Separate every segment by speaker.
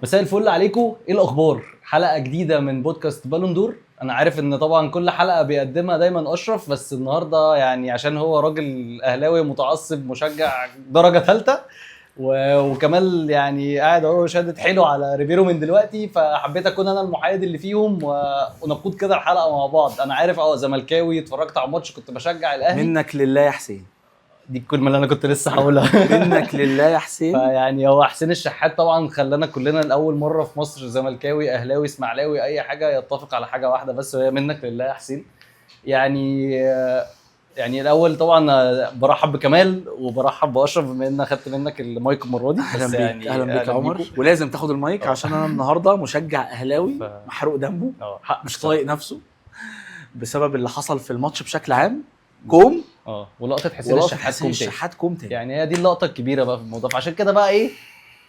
Speaker 1: مساء الفل عليكم. ايه الاخبار؟ حلقه جديده من بودكاست بالون دور. انا عارف ان طبعا كل حلقه بيقدمها دايما اشرف، بس النهارده يعني عشان هو راجل اهلاوي متعصب مشجع درجه ثالثه وكمال يعني قاعد اهو شادد حيله على ريبيرو من دلوقتي، فحبيت اكون انا المحايد اللي فيهم ونقود كده الحلقه مع بعض. انا عارف زملكاوي، اتفرجت على الماتش، كنت بشجع الاهلي.
Speaker 2: منك لله يا حسين،
Speaker 1: دي الكلمه اللي انا كنت لسه هقولها.
Speaker 2: منك لله يا حسين.
Speaker 1: فيعني هو حسين الشحات طبعا خلانا كلنا لاول مره في مصر زملكاوي اهلاوي اسماعيلاوي اي حاجه يتفق على حاجه واحده بس، وهي منك لله يا حسين. يعني الاول طبعا برحب بكمال وبرحب باشرف بما ان اخدت منك المايك المره دي.
Speaker 2: اهلا بيك،
Speaker 1: يعني
Speaker 2: اهلا بيك يا عمر، ولازم تاخد المايك عشان انا النهارده مشجع اهلاوي محروق دمه، مش طايق نفسه بسبب اللي حصل في الماتش بشكل عام. كوم
Speaker 1: ولقطه حسين
Speaker 2: الشحات كوم تاني.
Speaker 1: يعني هي دي اللقطه الكبيره بقى في الموضوع، فعشان كده بقى ايه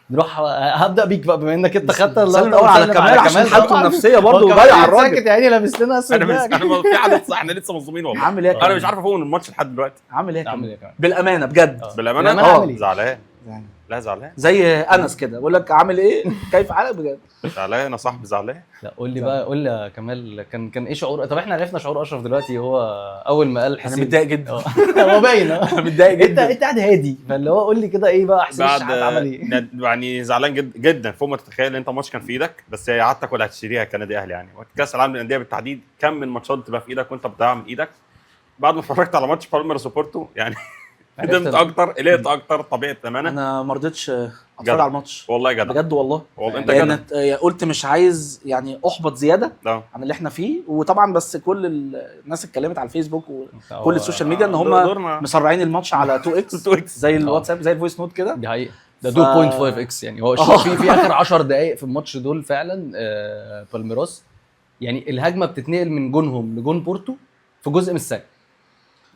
Speaker 1: نروح. هبدا بيك بقى بما انك انت خدت
Speaker 2: اللقطه على كمال عشان حالته النفسيه برضه ضايع الراجل.
Speaker 1: ساكت يعني لابس لنا اسود.
Speaker 3: انا في حاجه صح، احنا لسه مصدومين والله.
Speaker 2: عامل ايه؟
Speaker 3: انا مش عارف افهم الماتش لحد دلوقتي.
Speaker 2: عامل ايه كمان؟ بالامانه بجد
Speaker 3: بالامانه زعلان. لا زعلان
Speaker 2: زي انس كده بقول لك عامل ايه؟ كيف حالك بجد؟
Speaker 3: زعلان انا صاحبي زعلان.
Speaker 1: لا قول لي بقى، قول لي يا كمال، كان ايه شعور؟ طب احنا عرفنا شعور اشرف دلوقتي. هو اول ما قال حسين
Speaker 2: انا متضايق جدا.
Speaker 1: هو باين
Speaker 2: انا متضايق جدا.
Speaker 1: انت قاعد هادي، فاللي هو قول لي كده ايه بقى حسين الشحات عمل ايه؟
Speaker 3: يعني زعلان جدا فوق ما تتخيل. انت الماتش كان في ايدك، بس هي عادتك ولا هتشتريها كنادي اهلي يعني. كاس العالم للانديه بالتحديد كم من ماتشات بتبقى في ايدك وانت بتضيعها من ايدك. بعد ما اتفرجت على ماتش بالميراس وبورتو يعني ندمت اكتر، قلقت اكتر. طبيعه امانه
Speaker 2: انا ما رضيتش اتفرج على الماتش
Speaker 3: والله يا جدع،
Speaker 2: بجد والله
Speaker 3: انت جدع.
Speaker 2: قلت مش عايز يعني احبط زياده عن اللي احنا فيه. وطبعا بس كل الناس اتكلمت على الفيسبوك وكل السوشيال ميديا ان هم مسرعين الماتش على 2x زي الواتساب زي الفويس نوت كده.
Speaker 1: دي حقيقه، ده 2.5x يعني. هو في اخر 10 دقائق في الماتش دول فعلا بالميراس يعني الهجمه بتتنقل من جونهم لجون بورتو في جزء من الثانيه،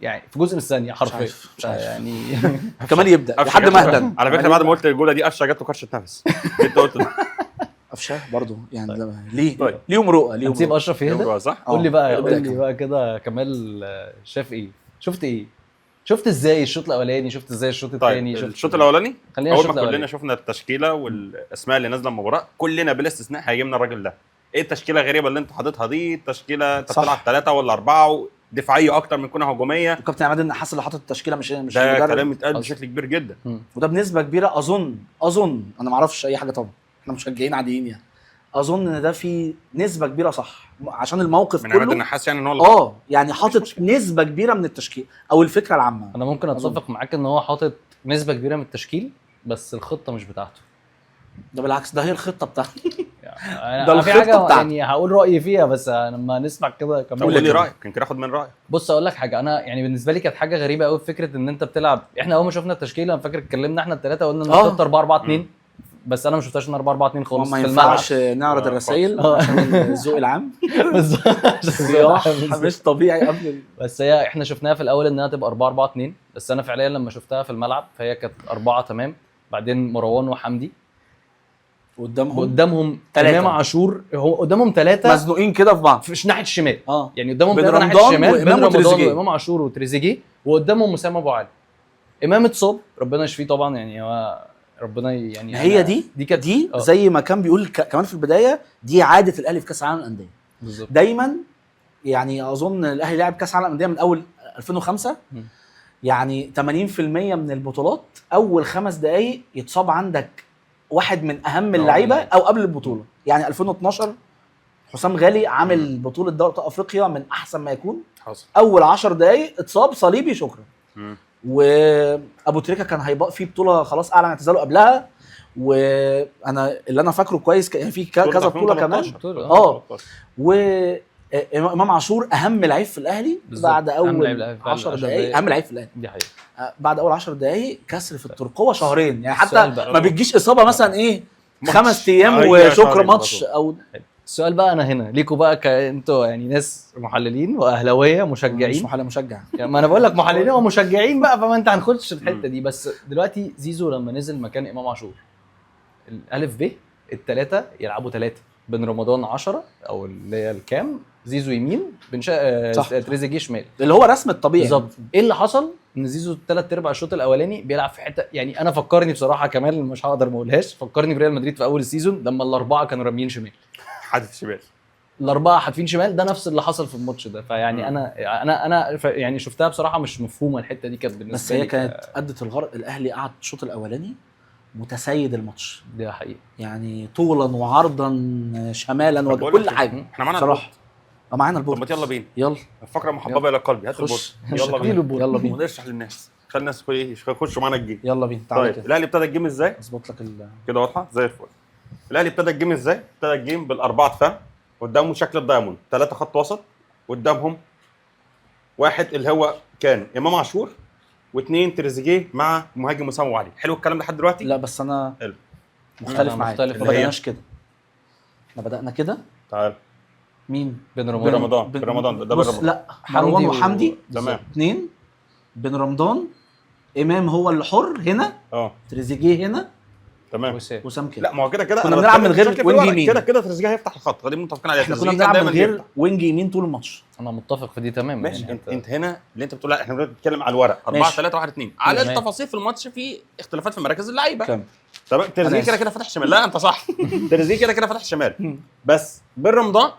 Speaker 1: يعني في جزء من الثانيه حرفيا.
Speaker 2: يعني كمان يبدا لحد ما اهدى.
Speaker 3: على فكره بعد ما قلت الجوله دي قفشه جات له كرشه نفس. انت قلت
Speaker 2: قفشه برضو يعني ليه ليهم رؤى ليهم.
Speaker 1: نسيب اشرف يهدى
Speaker 3: صح.
Speaker 1: قول لي بقى كده كمال شاف ايه؟ شفت ازاي الشوط الاولاني؟ شفت ازاي الشوط الثاني؟
Speaker 3: الشوط الاولاني اول ما كلنا
Speaker 1: الأولاني.
Speaker 3: شفنا التشكيله والاسماء اللي نازله المباراه كلنا بلا استثناء هيجيبنا الراجل ده. ايه التشكيله الغريبه اللي انت حاططها دي؟ التشكيله انت بتلعب 3 ولا 4 دفاعيه اكتر من كونها هجوميه.
Speaker 2: وكابتن عماد النحاس اللي حاطط التشكيله مش
Speaker 3: ده كلام اتقال بشكل كبير جدا.
Speaker 2: وده بنسبه كبيره اظن انا ما اعرفش اي حاجه طبعا، احنا مشجعين عاديين يعني. اظن ان ده في نسبه كبيره صح عشان الموقف
Speaker 3: من
Speaker 2: كله.
Speaker 3: عماد النحاس يعني ان هو
Speaker 2: يعني حاطط نسبه كبيره من التشكيل او الفكره العامه.
Speaker 1: انا ممكن اتفق معاك ان هو حاطط نسبه كبيره من التشكيل، بس الخطه مش بتاعته.
Speaker 2: ده بالعكس، ده هي الخطه بتاعته.
Speaker 1: ده الخطه بتاعته يعني هقول رايي فيها، بس لما نسمع كده
Speaker 3: كمل. قول لي رايك، يمكن اخد من رايك.
Speaker 1: بص اقول لك حاجه، انا يعني بالنسبه لي كانت حاجه غريبه قوي فكره ان انت بتلعب. احنا اول ما شفنا التشكيله انا فاكر اتكلمنا احنا الثلاثه قلنا ان نختار 4-4-2، بس انا ما شفتهاش ان 4-4-2 خالص
Speaker 2: في الملعب. ما ينفعش نعرض الرسائل عشان الذوق العام.
Speaker 1: بالظبط
Speaker 2: مش طبيعي قبل.
Speaker 1: بس هي احنا شفناها في الاول انها تبقى 4-4-2، بس انا فعليا لما شفتها في الملعب فهي كانت 4 تمام. بعدين مروان وحمدي قدامهم امام عاشور، هو قدامهم 3
Speaker 2: مزنوقين كده في بعض
Speaker 1: مش ناحيه الشمال. يعني قدامهم
Speaker 2: بين
Speaker 1: 3 ناحيه الشمال، بين رمضان وامام عاشور وتريزيجيه، وقدامهم مسام ابو علي. امام اتصاب ربنا يشفيه طبعا، يعني هو ربنا يعني
Speaker 2: هي دي كانت زي ما كان بيقول كمان في البدايه، دي عاده الاهلي في كاس العالم للانديه بالظبط. دايما يعني اظن الاهلي لعب كاس العالم للانديه من اول 2005 يعني 80% من البطولات اول 5 دقائق يتصاب عندك واحد من اهم اللعيبه او قبل البطوله. يعني 2012 حسام غالي عامل بطوله دوري افريقيا من احسن ما يكون حصل. اول 10 دقائق اتصاب صليبي شكرا. وابو تريكه كان هيبقى في بطوله خلاص اعلن اعتزاله قبلها. وانا اللي انا فاكره كويس يعني في كذا بطوله كمان. وامام عاشور اهم لعيب في الاهلي بعد اول 10 دقائق. اهم لعيب في الاهلي
Speaker 1: دي حقيقه.
Speaker 2: بعد اول 10 دقائق كسر في الترقوه شهرين يعني، حتى ما بتجيش اصابه مثلا ايه 5 ايام وشكرا ماتش. او
Speaker 1: السؤال بقى انا هنا ليكوا بقى كانتوا يعني ناس محللين واهلاويه مشجعين.
Speaker 2: مش محلل مشجع
Speaker 1: يعني ما انا بقول لك محللين ومشجعين بقى، فما انت هنخش في الحته دي. بس دلوقتي زيزو لما نزل مكان امام عاشور الالف ب ال3 يلعبوا 3 بن رمضان 10 او اللي هي الكام، زيزو يمين،
Speaker 2: صح.
Speaker 1: تريزيجيه شمال.
Speaker 2: اللي هو رسم الطبيعي
Speaker 1: بالظبط. ايه اللي حصل؟ ان زيزو 3/4 الشوط الاولاني بيلعب في حته، يعني انا فكرني بصراحه كمان مش هقدر ما اقولهاش، فكرني بريال مدريد في اول السيزون لما الاربعه كانوا راميين شمال،
Speaker 3: حادث شمال،
Speaker 1: الاربعه حادفين شمال، ده نفس اللي حصل في الماتش ده. فيعني انا يعني شفتها بصراحه مش مفهومه الحته دي كانت بالنسبه
Speaker 2: بس
Speaker 1: لي.
Speaker 2: هي كانت ادت الغرض. الاهلي قعد الشوط الاولاني متسيد الماتش،
Speaker 1: ده حقيقي.
Speaker 2: يعني طولا وعرضا شمالا
Speaker 3: طب بقول
Speaker 2: وكل
Speaker 3: لك
Speaker 2: حاجه.
Speaker 3: احنا معانا
Speaker 2: صراحه معانا
Speaker 3: البورد.
Speaker 2: البورد.
Speaker 3: طب ما يلا بينا،
Speaker 2: يلا
Speaker 3: الفقره محببه الى قلبي، هات البورد.
Speaker 2: خش.
Speaker 3: يلا بينا،
Speaker 2: يلا بينا
Speaker 3: ونشرح للناس، خلي الناس يخشوا معانا الجيم.
Speaker 2: يلا بينا. تعالى
Speaker 3: طيب
Speaker 2: كده
Speaker 3: الاهلي ابتدى الجيم ازاي؟
Speaker 2: اظبط لك
Speaker 3: كده واضحه زي الفل. الاهلي ابتدى الجيم ازاي؟ ابتدى الجيم بالاربعه دفاع، قدامه شكل الدايموند، 3 خط وسط، قدامهم واحد اللي هو كان امام عاشور، واثنين تريزيجيه مع مهاجم اسامه ابو علي. حلو الكلام لحد دلوقتي؟
Speaker 2: لا بس انا
Speaker 3: حلو.
Speaker 2: مختلف
Speaker 1: أنا
Speaker 2: معاك.
Speaker 1: مختلف.
Speaker 2: ما بدأناش كده، احنا بدأنا كده.
Speaker 3: تعال
Speaker 2: مين؟
Speaker 1: بن
Speaker 3: بن رمضان، بن رمضان ده بن
Speaker 2: بص،
Speaker 3: رمضان.
Speaker 2: لا مروان
Speaker 1: حمدي
Speaker 2: وحمدي
Speaker 3: تمام.
Speaker 2: 2، بن رمضان، امام هو اللي حر هنا، تريزيجيه هنا،
Speaker 3: تمام.
Speaker 2: وسام كده.
Speaker 3: لا ما هو كده كده
Speaker 2: كنا
Speaker 3: أنا
Speaker 2: بنلعب من
Speaker 3: بتكلم
Speaker 2: غير
Speaker 3: بشكل في
Speaker 2: وينج
Speaker 3: الورق.
Speaker 2: يمين.
Speaker 3: كده كده تريزيجيه هيفتح الخط، خلينا متفقين عليها.
Speaker 2: احنا كنا
Speaker 3: تريزيجيه
Speaker 2: بنلعب
Speaker 3: دايماً
Speaker 2: من غير
Speaker 3: بيفتح.
Speaker 2: وينج يمين طول الماتش.
Speaker 1: انا متفق في دي تمام.
Speaker 3: ماشي.
Speaker 1: يعني
Speaker 3: انت هنا اللي انت بتقول، لا احنا بنتكلم على الورق 4
Speaker 2: ماشي.
Speaker 3: 3 1 2 على
Speaker 1: تمام.
Speaker 3: التفاصيل في الماتش في اختلافات في مراكز اللعيبه.
Speaker 2: كم؟
Speaker 3: تمام. تريزيجيه
Speaker 2: آسف.
Speaker 3: كده فتح شمال. لا انت صح. تريزيجيه كده فتح شمال. بس بن رمضان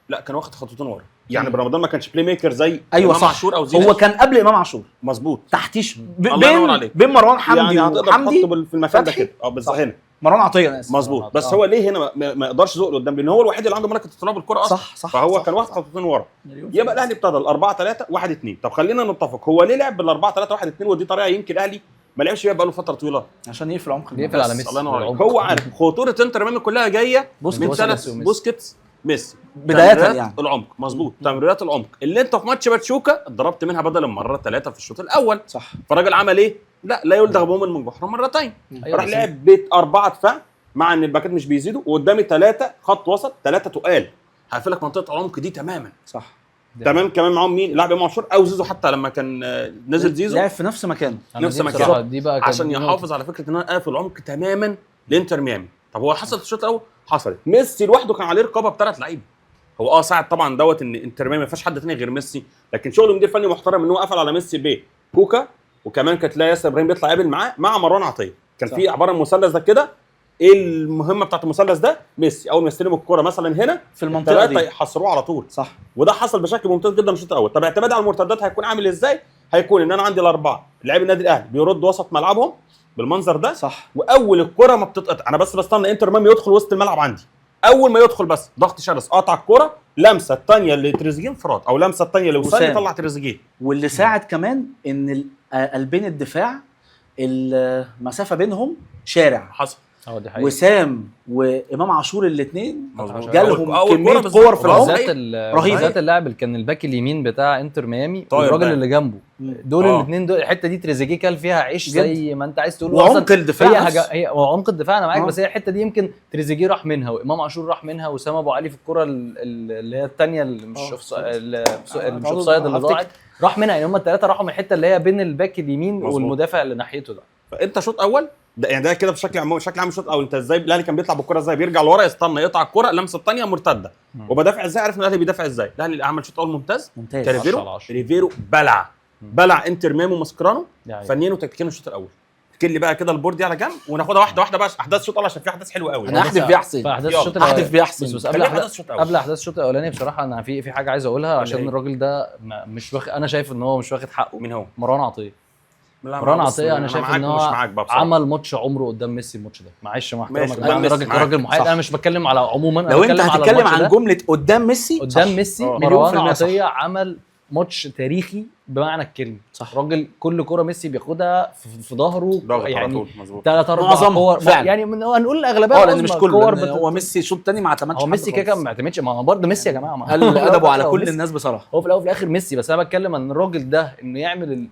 Speaker 3: لا كان واخد خطوتين ورا، يعني بن رمضان ما كانش بلاي ميكر زي
Speaker 2: ايوه
Speaker 3: امام
Speaker 2: صح.
Speaker 3: عاشور او زيزو.
Speaker 2: هو كان قبل امام عاشور
Speaker 3: مظبوط.
Speaker 2: تحتيش
Speaker 3: الله ينور عليك.
Speaker 2: بين مروان حمدي
Speaker 3: يعني هتقدر
Speaker 2: وحمدي
Speaker 3: تحطه في المكان ده
Speaker 2: فتحي.
Speaker 3: كده. بالظبط.
Speaker 2: صح.
Speaker 3: هنا
Speaker 2: مروان عطيه انا اسف.
Speaker 3: مظبوط. بس هو ليه هنا ما يقدرش يزق قدام؟ لان هو الوحيد اللي عنده ملكه اطلاق الكره اصلا.
Speaker 2: صح.
Speaker 3: فهو
Speaker 2: صح.
Speaker 3: كان واخد خطوتين ورا. يبقى الاهلي ابتدى ال 4 3 1 2. طب خلينا نتفق، هو ليه لعب بال 4 3 1 2؟ ودي طريقه يمكن الاهلي ما لعبش بيها بقاله فتره طويله،
Speaker 2: عشان يقفل عمق
Speaker 1: بيقفل على
Speaker 2: بس.
Speaker 1: ميسي.
Speaker 3: الله ينور عليك.
Speaker 1: العمق.
Speaker 3: هو عارف خطوره انتر ميامي كلها جايه
Speaker 1: بوسكيتس
Speaker 3: من ثلاث
Speaker 1: وميسي.
Speaker 3: بوسكيتس ميسي
Speaker 2: بداية
Speaker 3: تمريرات
Speaker 2: يعني.
Speaker 3: العمق. مظبوط. تمريرات العمق اللي انت في ماتش باتشوكا ضربت منها بدل المره 3 في الشوط الاول.
Speaker 2: صح.
Speaker 3: فالراجل عمل ايه؟ لا يلدغ بهم من بحر مرتين.
Speaker 1: أيوة
Speaker 3: راح
Speaker 1: بس
Speaker 3: لعب بيت 4 دفاع مع ان الباكات مش بيزيدوا، وقدامي 3 خط وسط، 3 تقال هقفل لك منطقه العمق دي تماما.
Speaker 2: صح.
Speaker 3: تمام. كمان معاهم مين؟ لاعب امام عاشور او زيزو، حتى لما كان نزل زيزو
Speaker 2: لعب في نفس مكانه.
Speaker 1: أنا
Speaker 3: نفس
Speaker 1: دي
Speaker 3: مكان.
Speaker 1: بصراحة دي بقى كانت
Speaker 3: عشان
Speaker 1: دي نقطة.
Speaker 3: يحافظ على فكره ان انا قافل العمق تماما لانتر ميامي. طب هو حصل في الشوط الاول؟ حصلت. ميسي لوحده كان عليه رقابه ب3 لعيبه. هو ساعد طبعا دوت ان انتر ميامي ما فيهاش حد ثاني غير ميسي، لكن شغل مدير فني محترم ان هو قفل على ميسي بكوكا، وكمان كانت تلاقي ياسر ابراهيم بيطلع قابل معاه مع مروان عطيه. كان في عباره المثلث ده كده. ايه المهمه بتاعت المثلث ده؟ ميسي اول ما يستلم الكوره مثلا هنا
Speaker 2: في المنطقه دي
Speaker 3: يحصروه على طول.
Speaker 2: صح.
Speaker 3: وده حصل بشكل ممتاز جدا في الشوط الاول. طب اعتمادي على المرتدات هيكون عامل ازاي؟ هيكون ان انا عندي الاربعه لاعبي النادي الاهلي بيردوا وسط ملعبهم بالمنظر ده.
Speaker 2: صح.
Speaker 3: واول الكره ما بتتقطع انا بس بستنى انتر ميامي يدخل وسط الملعب عندي. اول ما يدخل بس ضغط شرس، قطع الكره، لمسه الثانيه لتريزيجيه انفراد، او لمسه الثانيه لوسام يطلع تريزيجيه.
Speaker 2: واللي ساعد كمان ان قلبين الدفاع المسافه بينهم شارع.
Speaker 3: حصل.
Speaker 1: دي حقيقة.
Speaker 2: وسام وامام عاشور الاثنين
Speaker 3: مظبوط.
Speaker 2: جالهم
Speaker 3: أول
Speaker 2: كميه
Speaker 3: كرة
Speaker 2: كور في العمق
Speaker 1: بالذات
Speaker 2: رهيبة.
Speaker 1: بالذات اللاعب اللي كان الباك اليمين بتاع انتر ميامي
Speaker 3: طاير
Speaker 1: والراجل
Speaker 3: بقى.
Speaker 1: اللي جنبه دول الاثنين دول. الحته دي تريزيجيه كان فيها عيش زي ما انت عايز تقول.
Speaker 2: وعمق الدفاع
Speaker 1: هي وعمق الدفاع انا معاك. بس هي الحته دي يمكن تريزيجيه راح منها وامام عاشور راح منها وسام ابو علي في الكره اللي هي الثانيه اللي مش اوفسايد اللي ضاعت راح منها. يعني هم الثلاثه راحوا من الحته اللي هي بين الباك اليمين
Speaker 3: مظبوط.
Speaker 1: والمدافع اللي ناحيته ده.
Speaker 3: فانت شوط اول ده يعني ده كده بشكل عام الشوط الاول. انت ازاي الاهلي كان بيطلع بالكره ازاي؟ بيرجع لورا يستنى يقطع الكره، اللمسه الثانيه مرتده. وبدافع ازاي؟ عارف ان الاهلي بيدافع ازاي؟ الاهلي عمل شوط اول ممتاز. ريفيرو بلع انتر ميامي وماسكرانو فنيا وتكتيكيا الشوط الاول. كل بقى كده البورد دي على جنب وناخدها واحده واحده بقى. احداث الشوط الاول عشان في احداث حلوه قوي.
Speaker 2: انا احدث بيها حسين.
Speaker 1: فاحداث الشوط
Speaker 2: احدث بيها حسين.
Speaker 1: بس قبل احداث الشوط الاولاني بصراحه انا في حاجه عايز اقولها عشان الراجل ده مش انا شايف ان هو مش واخد حقه.
Speaker 3: مين هو؟
Speaker 1: مروان عطيه. مروان عطيه انا شايف ان هو عمل ماتش عمره قدام ميسي الماتش ده. معلش مع احترامك راجل محايد. انا مش بتكلم على عموما.
Speaker 2: لو انت هتتكلم عن جمله قدام ميسي
Speaker 1: مروان عطيه عمل ماتش تاريخي بمعنى الكلمه. صح. راجل كل كره ميسي بياخدها في ظهره
Speaker 3: يعني
Speaker 1: 3-4 كور يعني هنقول الاغلبيه
Speaker 2: لان مش كل هو ميسي شوط تاني ما اعتمدش.
Speaker 1: هو ميسي كده ما اعتمدش. ما هو برضه ميسي يا جماعه
Speaker 2: قال ادبه على كل الناس بصراحه.
Speaker 1: هو في الاول وفي الاخر ميسي. بس انا بتكلم ان الراجل ده انه يعمل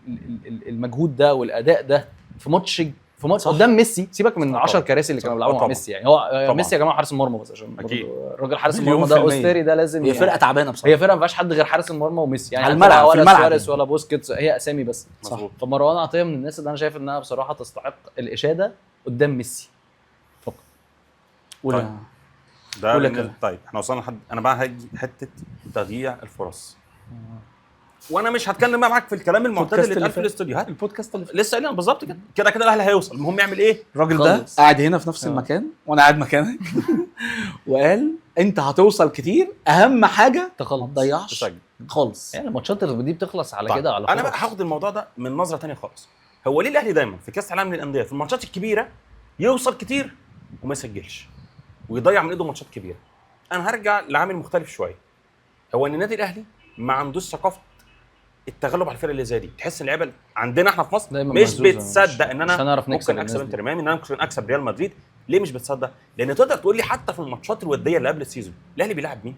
Speaker 1: المجهود ده والاداء ده في ماتش قدام ميسي. سيبك من 10 كراسي اللي كانوا بيلعبوا مع ميسي. يعني هو ميسي يا جماعه حارس المرمى بس عشان الراجل حارس المرمى ده اوستيري ده لازم.
Speaker 2: هي فرقه تعبانه بصراحه.
Speaker 1: هي فرقه ما فيهاش حد غير حارس المرمى وميسي. يعني
Speaker 2: على الملعب
Speaker 1: ولا
Speaker 2: في الملعب
Speaker 1: سواريز ولا بوسكيتس. هي اسامي بس.
Speaker 3: صح.
Speaker 1: فمروان عطيه من الناس اللي انا شايف انها بصراحه تستحق الاشاده قدام ميسي فقط.
Speaker 2: ولا
Speaker 3: ده طيب احنا وصلنا لحد انا بقى هاجي حته تضييع الفرص. وانا مش هتكلم معاك في الكلام المعتدل اللي اتقال في الاستوديوهات.
Speaker 2: البودكاست اللي
Speaker 3: لسه قايلين بالظبط كده الاهلي هيوصل. المهم يعمل ايه؟
Speaker 2: الراجل ده قاعد هنا في نفس المكان وانا قاعد مكانك وقال انت هتوصل كتير، اهم حاجه ما تضيعش خالص.
Speaker 1: يعني الماتشات دي بتخلص على
Speaker 3: طيب.
Speaker 1: كده على
Speaker 3: انا بقى هاخد الموضوع ده من نظره ثانيه خالص. هو ليه الاهلي دايما في كاس العالم للانديه في الماتشات الكبيره يوصل كتير وما يسجلش ويضيع من ايده ماتشات كبيره؟ انا هرجع لعامل مختلف شويه. هو ان النادي الاهلي ما عندوش ثقافه التغلب على الفرق اللي زي دي. تحس ان اللعيبه عندنا احنا في مصر مش بتصدق ان انا ممكن اكسب انتر ميامي، ان انا ممكن اكسب ريال مدريد. ليه مش بتصدق؟ لان تقدر تقول لي حتى في الماتشات الوديه اللي قبل السيزون الاهلي بيلعب مين؟